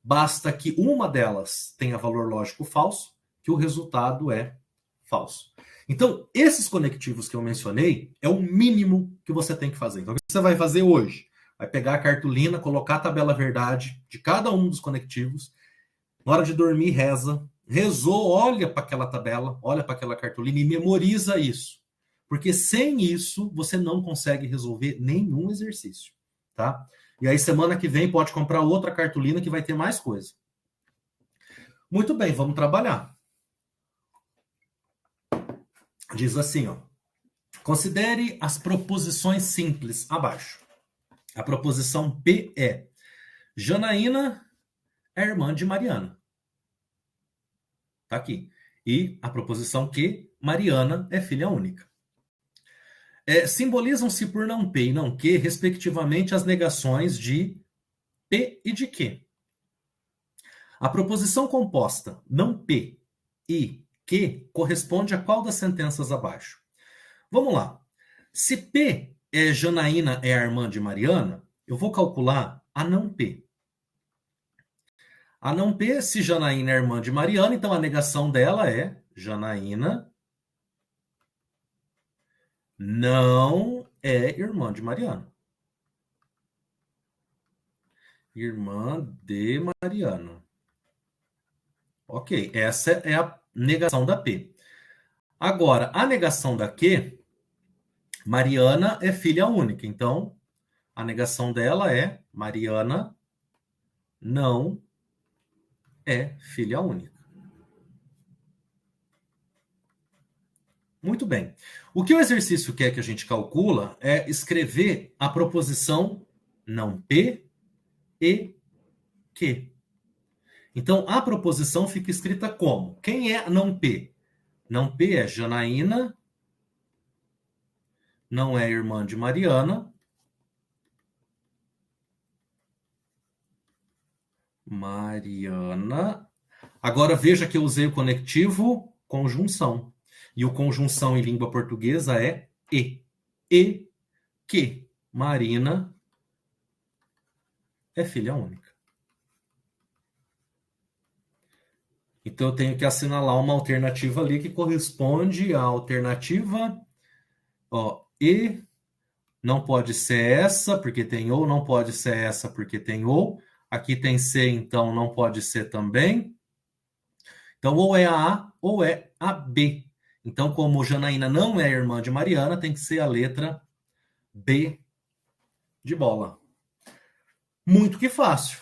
Basta que uma delas tenha valor lógico falso, que o resultado é falso. Então, esses conectivos que eu mencionei é o mínimo que você tem que fazer. Então, o que você vai fazer hoje? Vai pegar a cartolina, colocar a tabela verdade de cada um dos conectivos. Na hora de dormir, reza. Rezou, olha para aquela tabela, olha para aquela cartolina e memoriza isso. Porque sem isso, você não consegue resolver nenhum exercício. Tá? E aí, semana que vem, pode comprar outra cartolina que vai ter mais coisa. Muito bem, vamos trabalhar. Diz assim, considere as proposições simples abaixo. A proposição P é: Janaína é irmã de Mariana. Tá aqui. E a proposição Q, Mariana é filha única. Simbolizam-se por não P e não Q, respectivamente, as negações de P e de Q. A proposição composta não P e Q corresponde a qual das sentenças abaixo? Vamos lá. Se P é Janaína é a irmã de Mariana, eu vou calcular a não P. A não P, se Janaína é irmã de Mariana, então a negação dela é Janaína não é irmã de Mariana. Irmã de Mariana. Ok, essa é a negação da P. Agora, a negação da Q, Mariana é filha única. Então, a negação dela é Mariana não é filha única. Muito bem. O que o exercício quer que a gente calcula é escrever a proposição não P e Q. Então, a proposição fica escrita como? Quem é não P? Não P é Janaína, não é irmã de Mariana. Mariana. Agora veja que eu usei o conectivo conjunção. E o conjunção em língua portuguesa é e. E que Marina é filha única. Então eu tenho que assinalar uma alternativa ali que corresponde à alternativa. E não pode ser essa, porque tem ou, não pode ser essa, porque tem ou. Aqui tem C, então não pode ser também. Então, ou é a A ou é a B. Então, como Janaína não é irmã de Mariana, tem que ser a letra B de bola. Muito que fácil.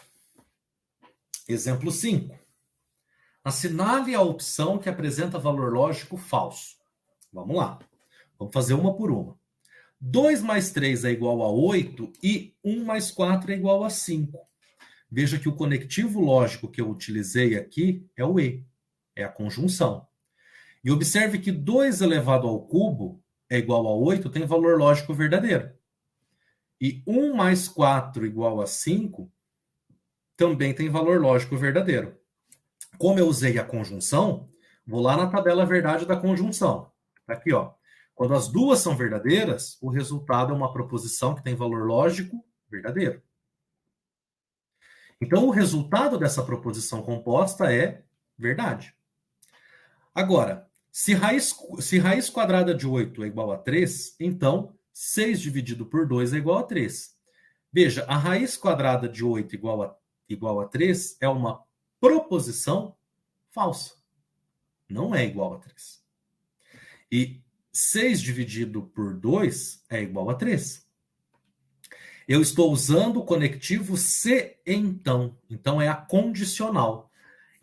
Exemplo 5. Assinale a opção que apresenta valor lógico falso. Vamos lá. Vamos fazer uma por uma. 2 mais 3 é igual a 8 e 1 mais 4 é igual a 5. Veja que o conectivo lógico que eu utilizei aqui é o E. É a conjunção. E observe que 2 elevado ao cubo é igual a 8 tem valor lógico verdadeiro. E 1 mais 4 igual a 5 também tem valor lógico verdadeiro. Como eu usei a conjunção, vou lá na tabela verdade da conjunção. Aqui, ó. Quando as duas são verdadeiras, o resultado é uma proposição que tem valor lógico verdadeiro. Então, o resultado dessa proposição composta é verdade. Agora, se raiz quadrada de 8 é igual a 3, então 6 dividido por 2 é igual a 3. Veja, a raiz quadrada de 8 igual a 3 é uma proposição falsa. Não é igual a 3. E 6 dividido por 2 é igual a 3. Eu estou usando o conectivo se então. Então é a condicional.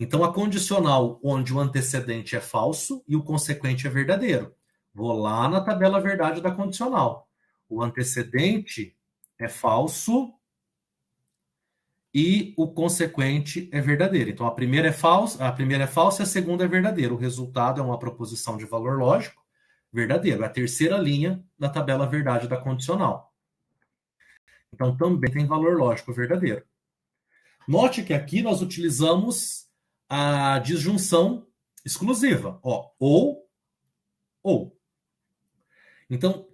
Então, a condicional onde o antecedente é falso e o consequente é verdadeiro. Vou lá na tabela verdade da condicional. O antecedente é falso e o consequente é verdadeiro. Então, a primeira é falsa e a segunda é verdadeira. O resultado é uma proposição de valor lógico verdadeiro. É a terceira linha da tabela verdade da condicional. Então, também tem valor lógico verdadeiro. Note que aqui nós utilizamos a disjunção exclusiva. Ou. Então,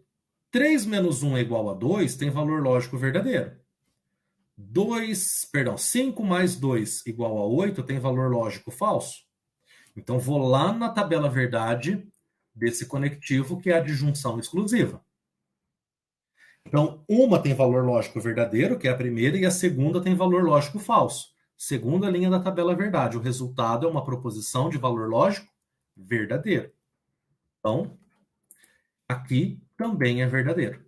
3 menos 1 é igual a 2 tem valor lógico verdadeiro. 5 mais 2 igual a 8 tem valor lógico falso. Então, vou lá na tabela verdade desse conectivo, que é a disjunção exclusiva. Então, uma tem valor lógico verdadeiro, que é a primeira, e a segunda tem valor lógico falso. Segunda linha da tabela verdade. O resultado é uma proposição de valor lógico verdadeiro. Então, aqui também é verdadeiro.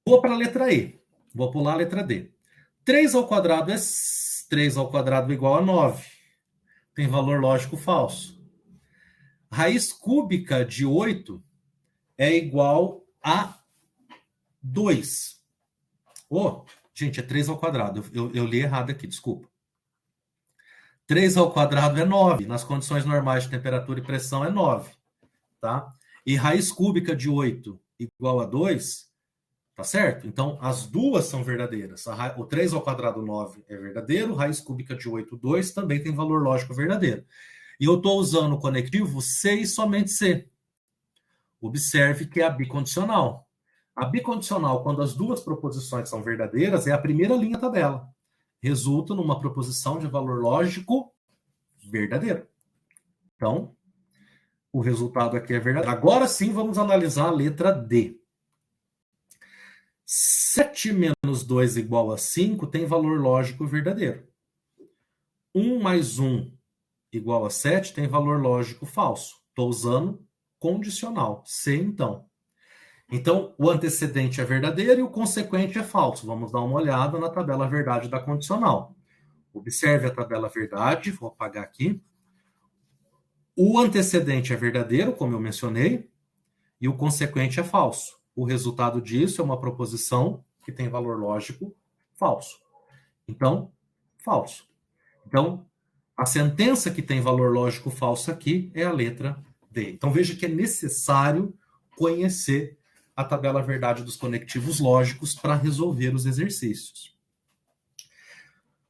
Vou para a letra E. Vou pular a letra D. 3 ao quadrado é igual a 9. Tem valor lógico falso. Raiz cúbica de 8 é igual a 2. Gente, é 3 ao quadrado. Eu li errado aqui, desculpa. 3 ao quadrado é 9. Nas condições normais de temperatura e pressão é 9. Tá? E raiz cúbica de 8 igual a 2, tá certo? Então, as duas são verdadeiras. O 3 ao quadrado 9 é verdadeiro, raiz cúbica de 8, 2 também tem valor lógico verdadeiro. E eu estou usando o conectivo C e somente C. Observe que é a bicondicional. A bicondicional, quando as duas proposições são verdadeiras, é a primeira linha da tabela. Resulta numa proposição de valor lógico verdadeiro. Então, o resultado aqui é verdadeiro. Agora sim, vamos analisar a letra D. 7 menos 2 igual a 5 tem valor lógico verdadeiro. 1 mais 1 igual a 7 tem valor lógico falso. Estou usando condicional. C, então. Então, o antecedente é verdadeiro e o consequente é falso. Vamos dar uma olhada na tabela verdade da condicional. Observe a tabela verdade, vou apagar aqui. O antecedente é verdadeiro, como eu mencionei, e o consequente é falso. O resultado disso é uma proposição que tem valor lógico falso. Então, falso. Então, a sentença que tem valor lógico falso aqui é a letra D. Então, veja que é necessário conhecer a tabela verdade dos conectivos lógicos para resolver os exercícios.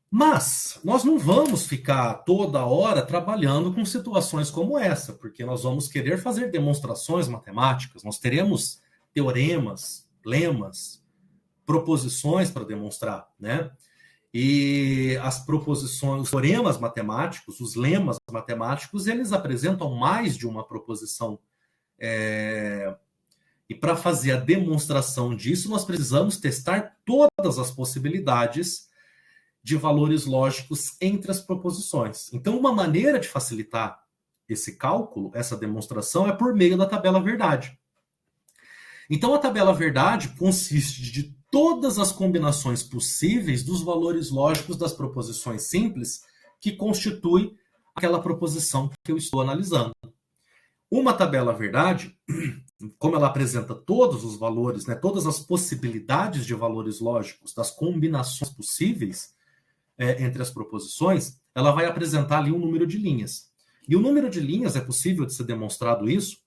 Mas nós não vamos ficar toda hora trabalhando com situações como essa, porque nós vamos querer fazer demonstrações matemáticas, nós teremos teoremas, lemas, proposições para demonstrar, né? E as proposições, os teoremas matemáticos, os lemas matemáticos, eles apresentam mais de uma proposição. E para fazer a demonstração disso, nós precisamos testar todas as possibilidades de valores lógicos entre as proposições. Então, uma maneira de facilitar esse cálculo, essa demonstração, é por meio da tabela verdade. Então, a tabela verdade consiste de todas as combinações possíveis dos valores lógicos das proposições simples que constitui aquela proposição que eu estou analisando. Uma tabela verdade, como ela apresenta todos os valores, né, todas as possibilidades de valores lógicos das combinações possíveis entre as proposições, ela vai apresentar ali um número de linhas. E o número de linhas, é possível de ser demonstrado isso,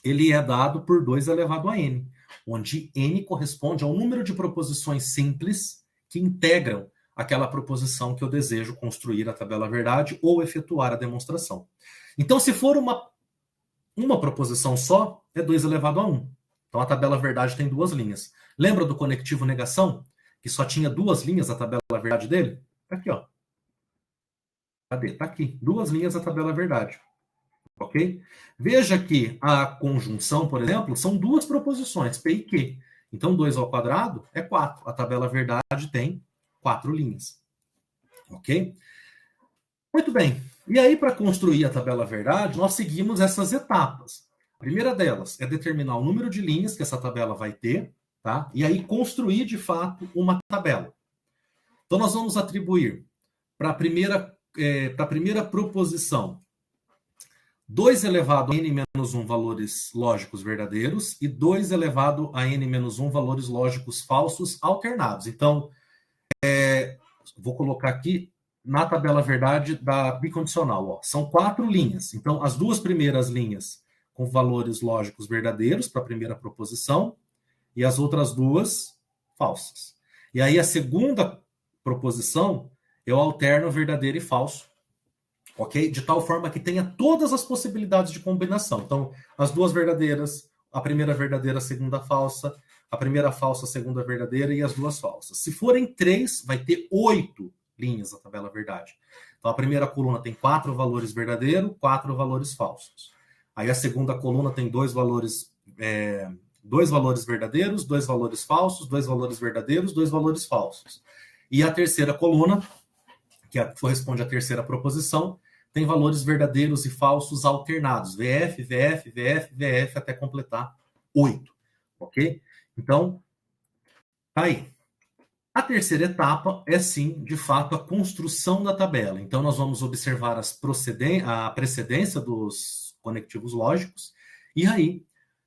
ele é dado por 2 elevado a n, onde n corresponde ao número de proposições simples que integram aquela proposição que eu desejo construir a tabela verdade ou efetuar a demonstração. Então, se for uma proposição só, é 2 elevado a 1. Então, a tabela verdade tem 2 linhas. Lembra do conectivo negação? Que só tinha 2 linhas a tabela verdade dele? Tá aqui, ó. Cadê? Tá aqui. 2 linhas a tabela verdade. Ok? Veja que a conjunção, por exemplo, são 2 proposições, P e Q. Então, 2 ao quadrado é 4. A tabela verdade tem 4 linhas. Ok? Muito bem. E aí, para construir a tabela verdade, nós seguimos essas etapas. A primeira delas é determinar o número de linhas que essa tabela vai ter, tá? E aí construir, de fato, uma tabela. Então, nós vamos atribuir para a primeira proposição 2 elevado a n menos 1 valores lógicos verdadeiros e 2 elevado a n menos 1 valores lógicos falsos alternados. Então, vou colocar aqui na tabela verdade da bicondicional. Ó. São 4 linhas. Então, as 2 primeiras linhas com valores lógicos verdadeiros para a primeira proposição e as outras 2 falsas. E aí, a segunda proposição, eu alterno verdadeiro e falso. Ok? De tal forma que tenha todas as possibilidades de combinação. Então, as 2 verdadeiras, a primeira verdadeira, a segunda falsa, a primeira falsa, a segunda verdadeira e as 2 falsas. Se forem 3, vai ter 8 linhas a tabela verdade. Então, a primeira coluna tem 4 valores verdadeiros, 4 valores falsos. Aí, a segunda coluna tem 2 valores verdadeiros, 2 valores falsos, 2 valores verdadeiros, 2 valores falsos. E a terceira coluna, que corresponde à terceira proposição, tem valores verdadeiros e falsos alternados. VF, VF, VF, VF, até completar 8. Ok? Então, tá aí. A terceira etapa é, sim, de fato, a construção da tabela. Então, nós vamos observar a precedência dos conectivos lógicos e aí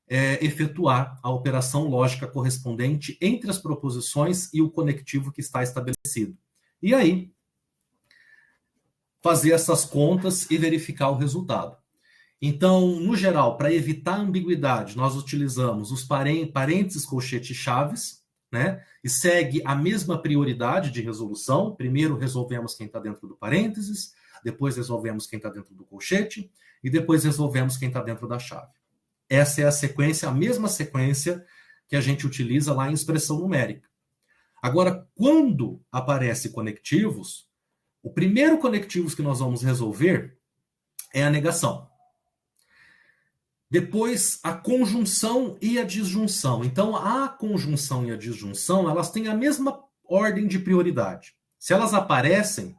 efetuar a operação lógica correspondente entre as proposições e o conectivo que está estabelecido. E aí, fazer essas contas e verificar o resultado. Então, no geral, para evitar ambiguidade, nós utilizamos os parênteses, colchete e chaves, né? E segue a mesma prioridade de resolução. Primeiro resolvemos quem está dentro do parênteses, depois resolvemos quem está dentro do colchete e depois resolvemos quem está dentro da chave. Essa é a sequência, a mesma sequência que a gente utiliza lá em expressão numérica. Agora, quando aparece conectivos, o primeiro conectivos que nós vamos resolver é a negação. Depois, a conjunção e a disjunção. Então, a conjunção e a disjunção, elas têm a mesma ordem de prioridade. Se elas aparecem,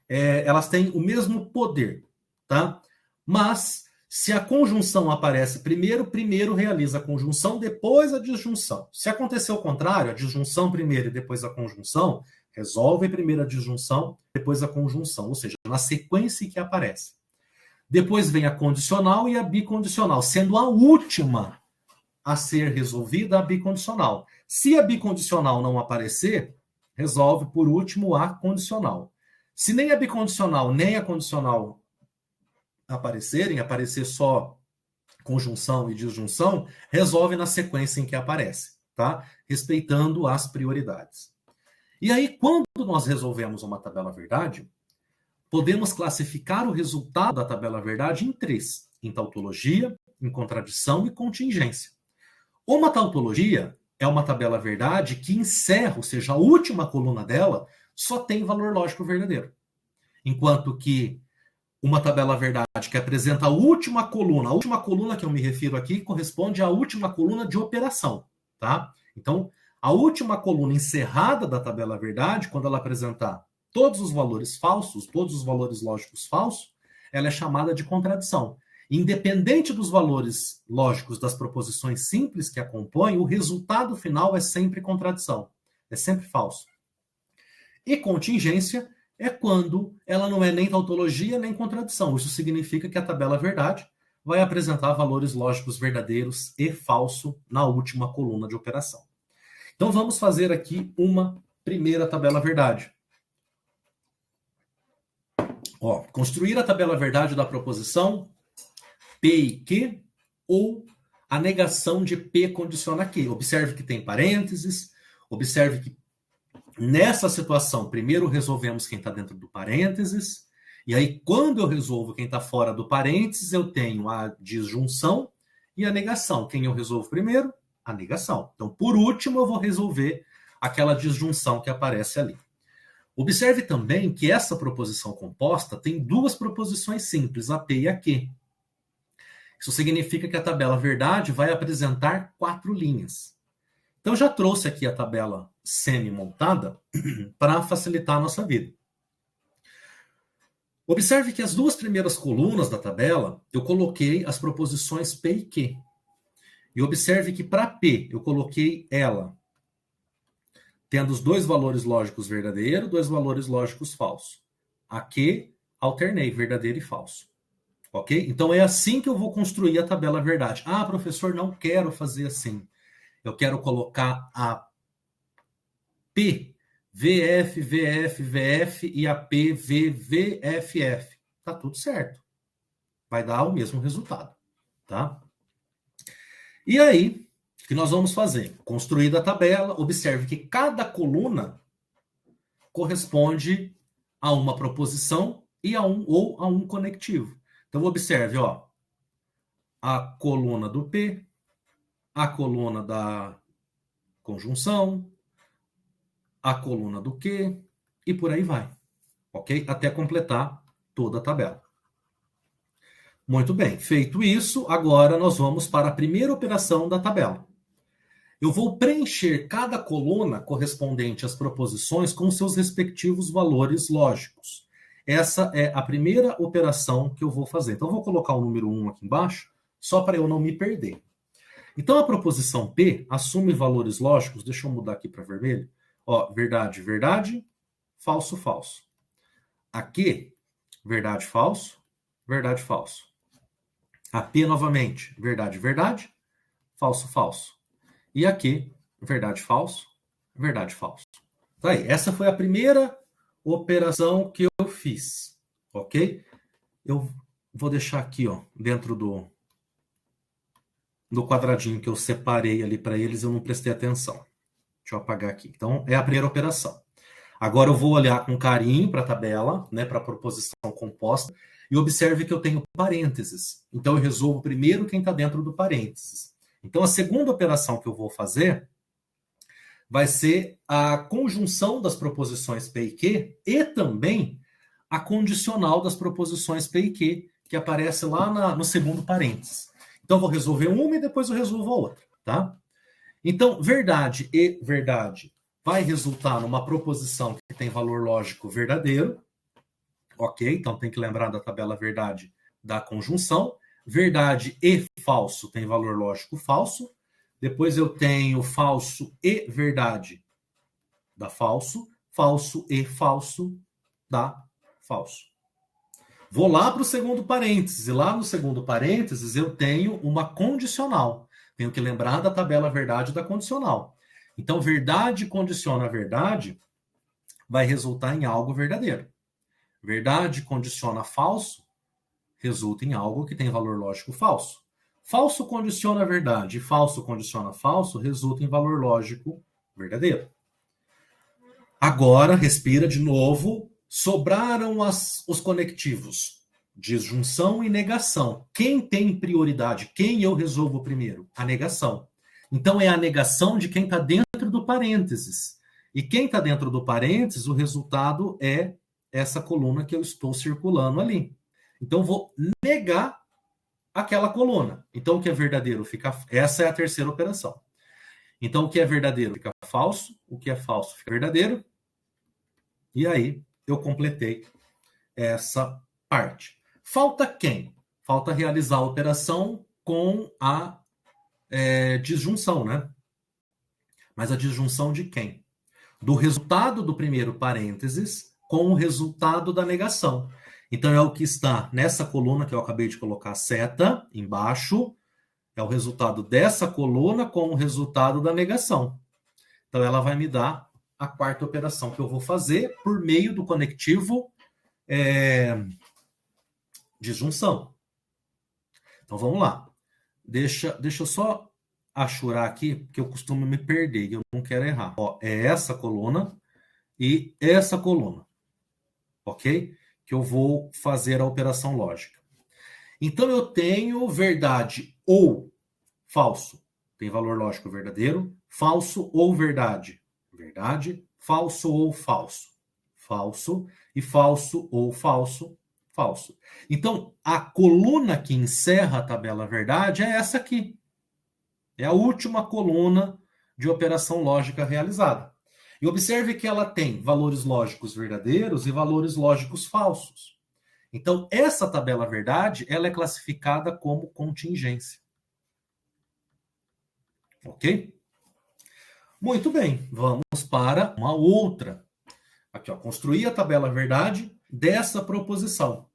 elas têm o mesmo poder, tá? Mas, se a conjunção aparece primeiro realiza a conjunção, depois a disjunção. Se acontecer o contrário, a disjunção primeiro e depois a conjunção, resolve primeiro a disjunção, depois a conjunção, ou seja, na sequência que aparece. Depois vem a condicional e a bicondicional, sendo a última a ser resolvida a bicondicional. Se a bicondicional não aparecer, resolve por último a condicional. Se nem a bicondicional nem a condicional aparecer só conjunção e disjunção, resolve na sequência em que aparece, tá? Respeitando as prioridades. E aí, quando nós resolvemos uma tabela verdade, podemos classificar o resultado da tabela verdade em 3: em tautologia, em contradição e contingência. Uma tautologia é uma tabela verdade que encerra, ou seja, a última coluna dela só tem valor lógico verdadeiro. Enquanto que uma tabela verdade que apresenta a última coluna que eu me refiro aqui corresponde à última coluna de operação, tá? Então, a última coluna encerrada da tabela verdade, quando ela apresentar todos os valores falsos, todos os valores lógicos falsos, ela é chamada de contradição. Independente dos valores lógicos das proposições simples que a compõem, o resultado final é sempre contradição, é sempre falso. E contingência é quando ela não é nem tautologia nem contradição. Isso significa que a tabela verdade vai apresentar valores lógicos verdadeiros e falso na última coluna de operação. Então vamos fazer aqui uma primeira tabela verdade. Construir a tabela verdade da proposição P e Q ou a negação de P condiciona Q. Observe que tem parênteses, observe que nessa situação, primeiro resolvemos quem está dentro do parênteses, e aí quando eu resolvo quem está fora do parênteses, eu tenho a disjunção e a negação. Quem eu resolvo primeiro? A negação. Então, por último, eu vou resolver aquela disjunção que aparece ali. Observe também que essa proposição composta tem duas proposições simples, a P e a Q. Isso significa que a tabela verdade vai apresentar 4 linhas. Então, já trouxe aqui a tabela semi-montada para facilitar a nossa vida. Observe que as 2 primeiras colunas da tabela, eu coloquei as proposições P e Q. E observe que para P, eu coloquei ela tendo os 2 valores lógicos verdadeiros, 2 valores lógicos falsos. A Q, alternei verdadeiro e falso. Ok? Então, é assim que eu vou construir a tabela verdade. Ah, professor, não quero fazer assim. Eu quero colocar a P, VF, VF, VF e a P, V, VFF. Tá tudo certo. Vai dar o mesmo resultado. Tá? E aí, o que nós vamos fazer? Construída a tabela, observe que cada coluna corresponde a uma proposição e a um conectivo. Então, observe, a coluna do P, a coluna da conjunção, a coluna do Q, e por aí vai, ok? Até completar toda a tabela. Muito bem, feito isso, agora nós vamos para a primeira operação da tabela. Eu vou preencher cada coluna correspondente às proposições com seus respectivos valores lógicos. Essa é a primeira operação que eu vou fazer. Então, eu vou colocar o número 1 aqui embaixo, só para eu não me perder. Então, a proposição P assume valores lógicos, deixa eu mudar aqui para vermelho. Verdade, verdade, falso, falso. A Q, verdade, falso, verdade, falso. A P, novamente, verdade, verdade, falso, falso. E a Q, verdade, falso, verdade, falso. Tá aí, essa foi a primeira operação que eu fiz, ok? Eu vou deixar aqui, ó, dentro do quadradinho que eu separei ali para eles, eu não prestei atenção. Deixa eu apagar aqui. Então, é a primeira operação. Agora eu vou olhar com carinho para a tabela, né, para a proposição composta, e observe que eu tenho parênteses. Então, eu resolvo primeiro quem está dentro do parênteses. Então, a segunda operação que eu vou fazer vai ser a conjunção das proposições P e Q e também a condicional das proposições P e Q, que aparece lá no segundo parênteses. Então, eu vou resolver uma e depois eu resolvo a outra, tá? Então, verdade e verdade vai resultar numa proposição que tem valor lógico verdadeiro, ok? Então, tem que lembrar da tabela verdade da conjunção. Verdade e falso tem valor lógico falso. Depois eu tenho falso e verdade dá falso. Falso e falso dá falso. Vou lá para o segundo parênteses. E lá no segundo parênteses eu tenho uma condicional. Tenho que lembrar da tabela verdade da condicional. Então, verdade condiciona verdade vai resultar em algo verdadeiro. Verdade condiciona falso resulta em algo que tem valor lógico falso. Falso condiciona verdade e falso condiciona falso resulta em valor lógico verdadeiro. Agora, respira de novo. Sobraram os conectivos. Disjunção e negação. Quem tem prioridade? Quem eu resolvo primeiro? A negação. Então, é a negação de quem está dentro do parênteses. E quem está dentro do parênteses, o resultado é essa coluna que eu estou circulando ali. Então, vou negar aquela coluna. Então, o que é verdadeiro fica... Essa é a terceira operação. Então, o que é verdadeiro fica falso, o que é falso fica verdadeiro. E aí, eu completei essa parte. Falta quem? Falta realizar a operação com a disjunção, né? Mas a disjunção de quem? Do resultado do primeiro parênteses com o resultado da negação. Então, é o que está nessa coluna que eu acabei de colocar seta embaixo. É o resultado dessa coluna com o resultado da negação. Então, ela vai me dar a quarta operação que eu vou fazer por meio do conectivo disjunção. Então, vamos lá. Deixa eu só achurar aqui, porque eu costumo me perder e eu não quero errar. Ó, é essa coluna e essa coluna. Ok? Que eu vou fazer a operação lógica. Então, eu tenho verdade ou falso. Tem valor lógico verdadeiro. Falso ou verdade. Verdade. Falso ou falso. Falso. E falso ou falso. Falso. Então, a coluna que encerra a tabela verdade é essa aqui. É a última coluna de operação lógica realizada. E observe que ela tem valores lógicos verdadeiros e valores lógicos falsos. Então, essa tabela verdade, ela é classificada como contingência. Ok? Muito bem, vamos para uma outra. Aqui, ó, construir a tabela verdade dessa proposição.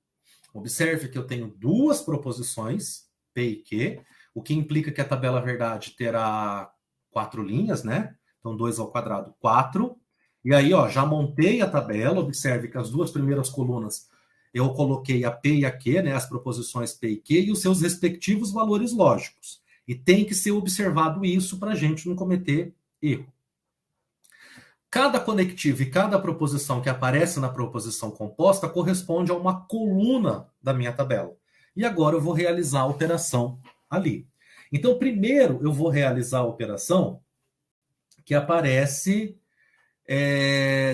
Observe que eu tenho duas proposições, P e Q, o que implica que a tabela verdade terá 4 linhas, né? Então, 2 ao quadrado, 4. E aí, ó, já montei a tabela. Observe que as duas primeiras colunas eu coloquei a P e a Q, né? As proposições P e Q e os seus respectivos valores lógicos. E tem que ser observado isso para a gente não cometer erro. Cada conectivo e cada proposição que aparece na proposição composta corresponde a uma coluna da minha tabela. E agora eu vou realizar a operação ali. Então, primeiro eu vou realizar a operação que aparece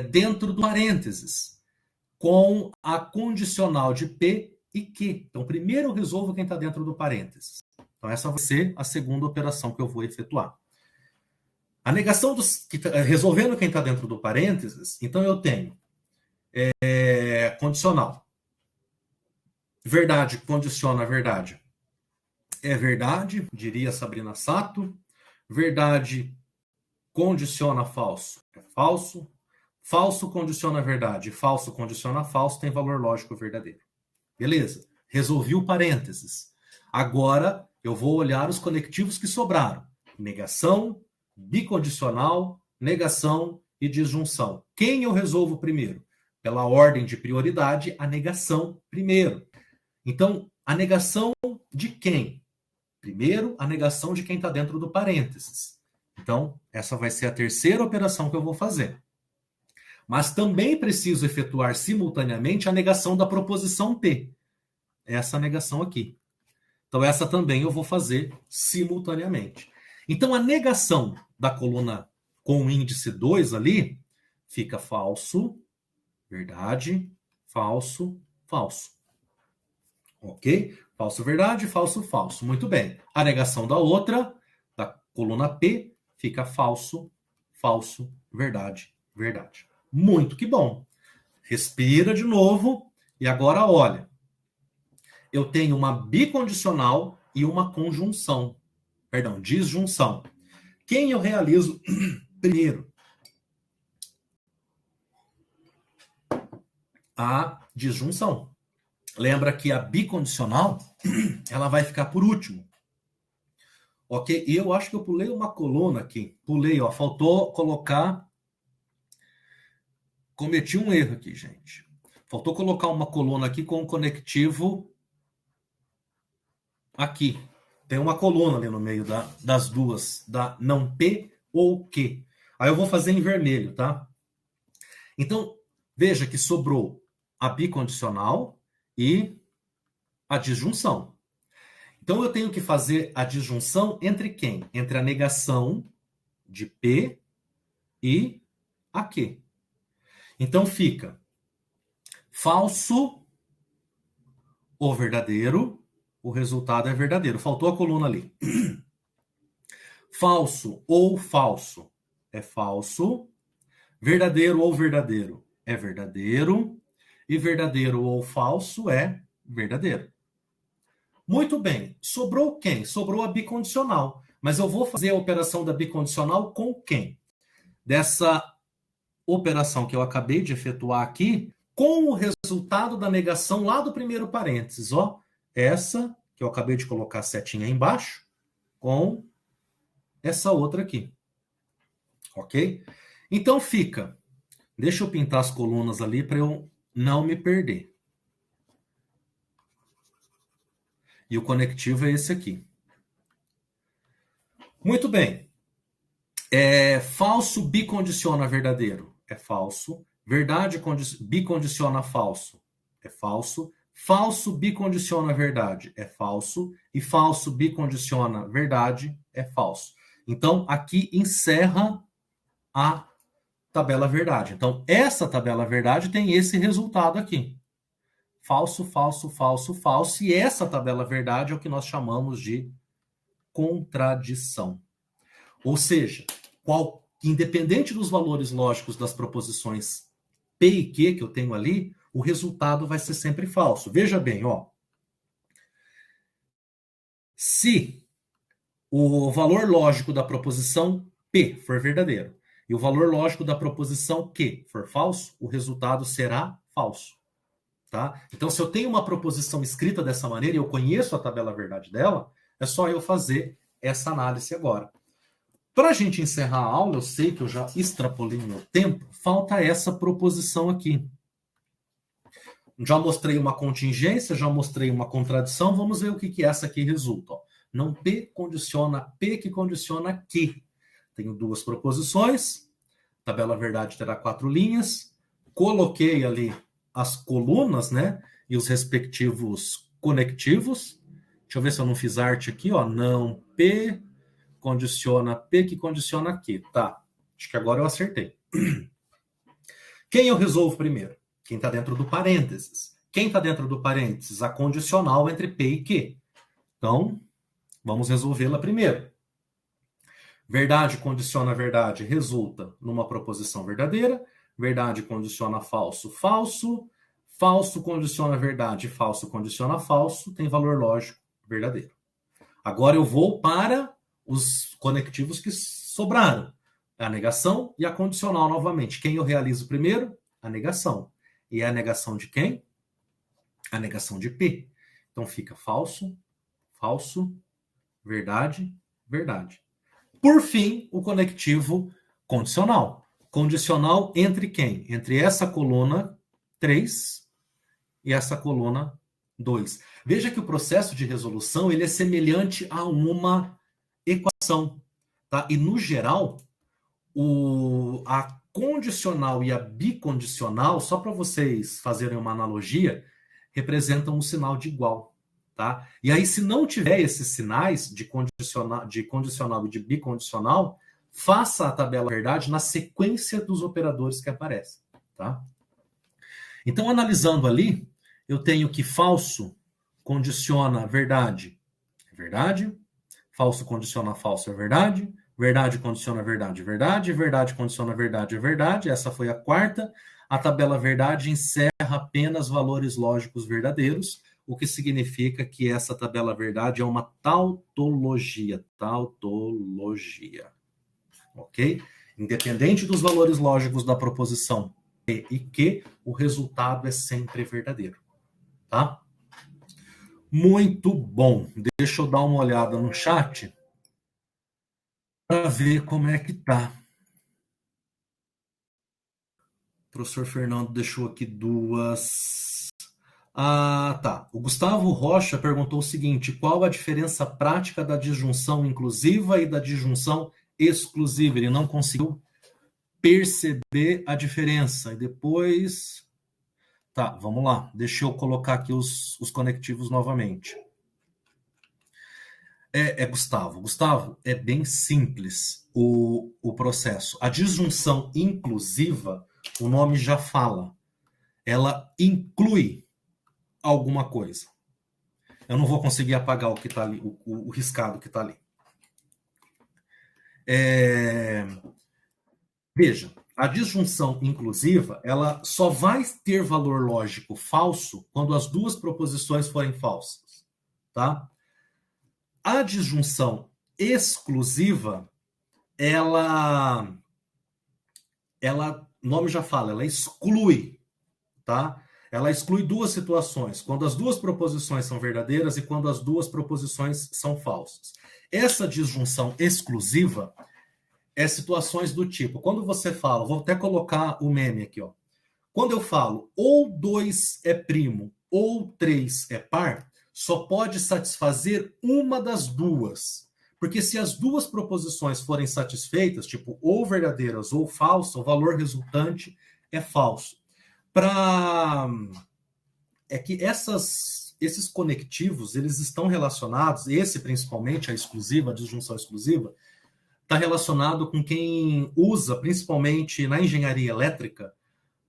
dentro do parênteses, com a condicional de P e Q. Então, primeiro eu resolvo quem está dentro do parênteses. Então, essa vai ser a segunda operação que eu vou efetuar. A negação resolvendo quem está dentro do parênteses, então eu tenho condicional. Verdade condiciona a verdade. É verdade, diria Sabrina Sato. Verdade condiciona falso. É falso. Falso condiciona verdade. Falso condiciona falso, tem valor lógico verdadeiro. Beleza. Resolvi o parênteses. Agora eu vou olhar os conectivos que sobraram. Negação, bicondicional, negação e disjunção. Quem eu resolvo primeiro? Pela ordem de prioridade, a negação primeiro. Então, a negação de quem? Primeiro, a negação de quem está dentro do parênteses. Então, essa vai ser a terceira operação que eu vou fazer. Mas também preciso efetuar simultaneamente a negação da proposição P. Essa negação aqui. Então, essa também eu vou fazer simultaneamente. Então, a negação da coluna com o índice 2 ali fica falso, verdade, falso, falso. Ok? Falso, verdade, falso, falso. Muito bem. A negação da outra, da coluna P, fica falso, falso, verdade, verdade. Muito que bom. Respira de novo. E agora, olha. Eu tenho uma bicondicional e uma conjunção. Perdão, disjunção. Quem eu realizo primeiro? A disjunção. Lembra que a bicondicional, ela vai ficar por último. Ok? E eu acho que eu pulei uma coluna aqui. Pulei, ó. Faltou colocar... Cometi um erro aqui, gente. Faltou colocar uma coluna aqui com o conectivo aqui. Tem uma coluna ali no meio das duas, da não P ou Q. Aí eu vou fazer em vermelho, tá? Então, veja que sobrou a bicondicional e a disjunção. Então, eu tenho que fazer a disjunção entre quem? Entre a negação de P e a Q. Então, fica falso ou verdadeiro. O resultado é verdadeiro. Faltou a coluna ali. Falso ou falso é falso. Verdadeiro ou verdadeiro é verdadeiro. E verdadeiro ou falso é verdadeiro. Muito bem. Sobrou quem? Sobrou a bicondicional. Mas eu vou fazer a operação da bicondicional com quem? Dessa operação que eu acabei de efetuar aqui, com o resultado da negação lá do primeiro parênteses, ó. Essa, que eu acabei de colocar a setinha aí embaixo, com essa outra aqui. Ok? Então fica. Deixa eu pintar as colunas ali para eu não me perder. E o conectivo é esse aqui. Muito bem. Falso bicondiciona verdadeiro. É falso. Verdade bicondiciona falso. É falso. Falso bicondiciona verdade. É falso. E falso bicondiciona verdade. É falso. Então, aqui encerra a tabela verdade. Então, essa tabela verdade tem esse resultado aqui. Falso, falso, falso, falso. E essa tabela verdade é o que nós chamamos de contradição. Ou seja, independente dos valores lógicos das proposições P e Q que eu tenho ali, o resultado vai ser sempre falso. Veja bem, ó. Se o valor lógico da proposição P for verdadeiro e o valor lógico da proposição Q for falso, o resultado será falso. Tá? Então, se eu tenho uma proposição escrita dessa maneira e eu conheço a tabela verdade dela, é só eu fazer essa análise agora. Para a gente encerrar a aula, eu sei que eu já extrapolei o meu tempo, falta essa proposição aqui. Já mostrei uma contingência, já mostrei uma contradição, vamos ver o que essa aqui resulta. Ó. Não P condiciona P que condiciona Q. Tenho duas proposições, tabela verdade terá 4 linhas, coloquei ali as colunas, né, e os respectivos conectivos. Deixa eu ver se eu não fiz arte aqui, ó. Não P condiciona P que condiciona Q. Tá, acho que agora eu acertei. Quem eu resolvo primeiro? Quem está dentro do parênteses. Quem está dentro do parênteses? A condicional entre P e Q. Então, vamos resolvê-la primeiro. Verdade condiciona verdade resulta numa proposição verdadeira. Verdade condiciona falso, falso. Falso condiciona verdade, falso condiciona falso. Tem valor lógico verdadeiro. Agora eu vou para os conectivos que sobraram. A negação e a condicional novamente. Quem eu realizo primeiro? A negação. E é a negação de quem? A negação de P. Então fica falso, falso, verdade, verdade. Por fim, o conectivo condicional. Condicional entre quem? Entre essa coluna 3 e essa coluna 2. Veja que o processo de resolução ele é semelhante a uma equação. Tá? E, no geral, a condicional e a bicondicional, só para vocês fazerem uma analogia, representam um sinal de igual. Tá? E aí, se não tiver esses sinais de condicional e de bicondicional, faça a tabela verdade na sequência dos operadores que aparecem. Tá? Então, analisando ali, eu tenho que falso condiciona verdade, é verdade. Falso condiciona falso, é verdade. Verdade condiciona verdade, verdade. Verdade condiciona verdade, é verdade. Essa foi a quarta. A tabela verdade encerra apenas valores lógicos verdadeiros, o que significa que essa tabela verdade é uma tautologia. Tautologia. Ok? Independente dos valores lógicos da proposição P e Q, o resultado é sempre verdadeiro. Tá? Muito bom. Deixa eu dar uma olhada no chat para ver como é que tá. O professor Fernando deixou aqui duas. Ah, tá. O Gustavo Rocha perguntou o seguinte: qual a diferença prática da disjunção inclusiva e da disjunção exclusiva? Ele não conseguiu perceber a diferença. E depois. Tá, vamos lá. Deixa eu colocar aqui os conectivos novamente. Gustavo. Gustavo, é bem simples o processo. A disjunção inclusiva, o nome já fala. Ela inclui alguma coisa. Eu não vou conseguir apagar o que está ali, o riscado que está ali. Veja, a disjunção inclusiva, ela só vai ter valor lógico falso quando as duas proposições forem falsas. Tá? A disjunção exclusiva, ela, o nome já fala, ela exclui, tá? Ela exclui duas situações, quando as duas proposições são verdadeiras e quando as duas proposições são falsas. Essa disjunção exclusiva é situações do tipo, quando você fala, vou até colocar o meme aqui, ó. Quando eu falo ou 2 é primo ou 3 é par, só pode satisfazer uma das duas. Porque se as duas proposições forem satisfeitas, tipo ou verdadeiras ou falsas, o valor resultante é falso. É que esses conectivos, eles estão relacionados, esse principalmente, a exclusiva, a disjunção exclusiva, está relacionado com quem usa, principalmente na engenharia elétrica,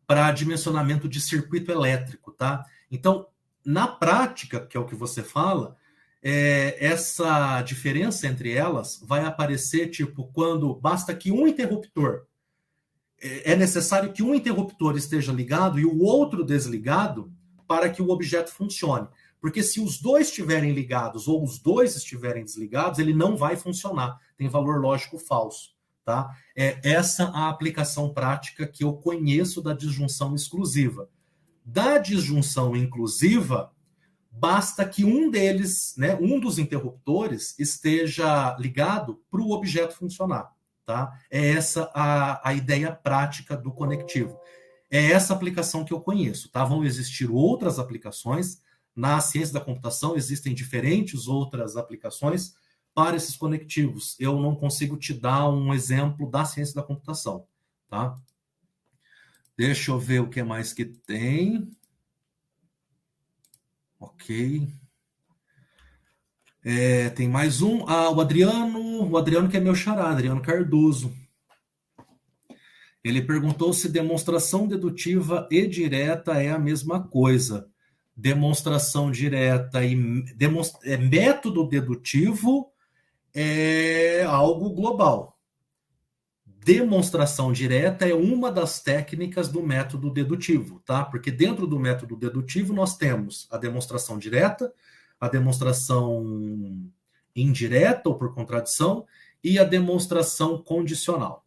para dimensionamento de circuito elétrico, tá? Então, na prática, que é o que você fala, essa diferença entre elas vai aparecer, tipo, quando basta que um interruptor, é necessário que um interruptor esteja ligado e o outro desligado para que o objeto funcione. Porque se os dois estiverem ligados ou os dois estiverem desligados, ele não vai funcionar. Tem valor lógico falso. Tá? É essa a aplicação prática que eu conheço da disjunção exclusiva. Da disjunção inclusiva, basta que um deles, né, um dos interruptores, esteja ligado para o objeto funcionar. Tá? É essa a ideia prática do conectivo. É essa aplicação que eu conheço. Tá? Vão existir outras aplicações. Na ciência da computação existem diferentes outras aplicações para esses conectivos. Eu não consigo te dar um exemplo da ciência da computação. Tá? Deixa eu ver o que mais que tem. Ok. Tem mais um. O Adriano que é meu xará, Adriano Cardoso. Ele perguntou se demonstração dedutiva e direta é a mesma coisa. Demonstração direta e método dedutivo é algo global. Demonstração direta é uma das técnicas do método dedutivo, tá? Porque dentro do método dedutivo nós temos a demonstração direta, a demonstração indireta ou por contradição e a demonstração condicional.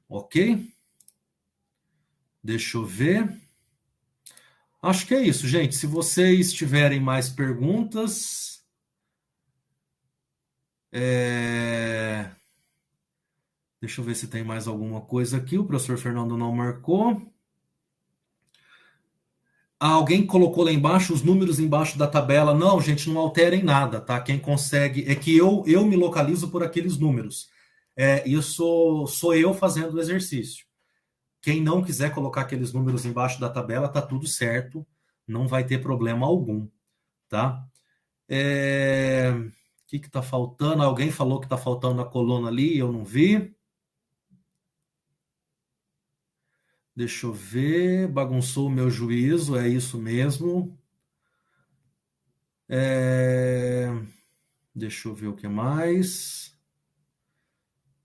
Ok? Deixa eu ver. Acho que é isso, gente. Se vocês tiverem mais perguntas... Deixa eu ver se tem mais alguma coisa aqui. O professor Fernando não marcou. Alguém colocou lá embaixo os números embaixo da tabela. Não, gente, não alterem nada, tá? Quem consegue... É que eu me localizo por aqueles números. Isso sou eu fazendo o exercício. Quem não quiser colocar aqueles números embaixo da tabela, tá tudo certo. Não vai ter problema algum, tá? O que tá faltando? Alguém falou que tá faltando na coluna ali, eu não vi. Deixa eu ver. Bagunçou o meu juízo, é isso mesmo. Deixa eu ver o que mais.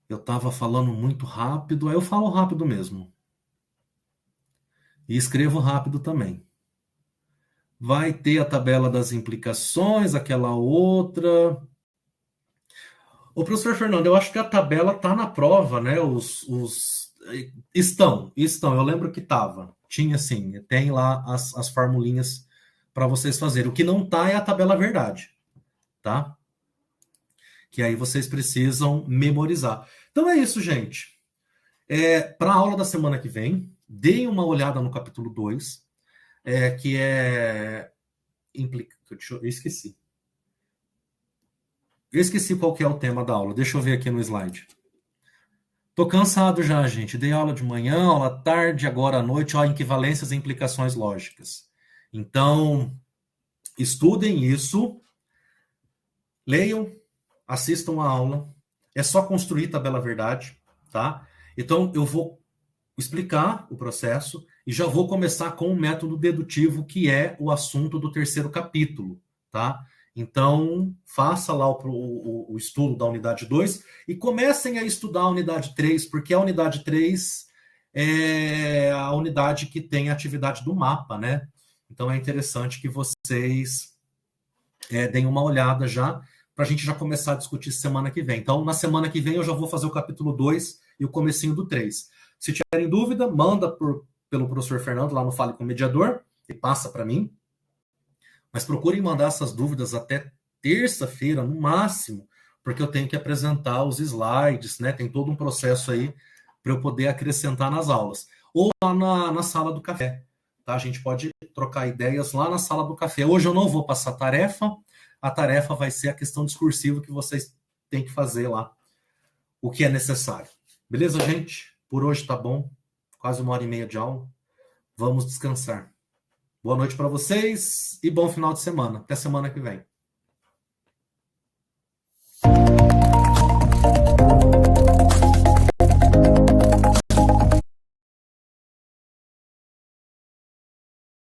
Eu estava falando muito rápido, aí eu falo rápido mesmo. E escrevo rápido também. Vai ter a tabela das implicações, aquela outra. Ô, professor Fernando, eu acho que a tabela tá na prova, né? Estão. Eu lembro que tava. Tinha sim, tem lá as formulinhas para vocês fazerem. O que não tá é a tabela verdade, tá? Que aí vocês precisam memorizar. Então é isso, gente. Para a aula da semana que vem, deem uma olhada no capítulo 2, que é... Eu esqueci. Eu esqueci qual que é o tema da aula. Deixa eu ver aqui no slide. Tô cansado já, gente. Dei aula de manhã, aula à tarde, agora à noite, equivalências e implicações lógicas. Então, estudem isso, leiam, assistam a aula. É só construir tabela verdade, tá? Então, eu vou explicar o processo e já vou começar com o método dedutivo, que é o assunto do terceiro capítulo, tá? Então, faça lá o estudo da unidade 2 e comecem a estudar a unidade 3, porque a unidade 3 é a unidade que tem a atividade do mapa, né? Então, é interessante que vocês deem uma olhada já, para a gente já começar a discutir semana que vem. Então, na semana que vem, eu já vou fazer o capítulo 2 e o comecinho do 3. Se tiverem dúvida, manda pelo professor Fernando lá no Fale com o Mediador e passa para mim. Mas procurem mandar essas dúvidas até terça-feira, no máximo, porque eu tenho que apresentar os slides, né? Tem todo um processo aí para eu poder acrescentar nas aulas. Ou lá na sala do café, tá? A gente pode trocar ideias lá na sala do café. Hoje eu não vou passar tarefa, a tarefa vai ser a questão discursiva que vocês têm que fazer lá, o que é necessário. Beleza, gente? Por hoje tá bom. Quase 1h30 de aula. Vamos descansar. Boa noite para vocês e bom final de semana. Até semana que vem.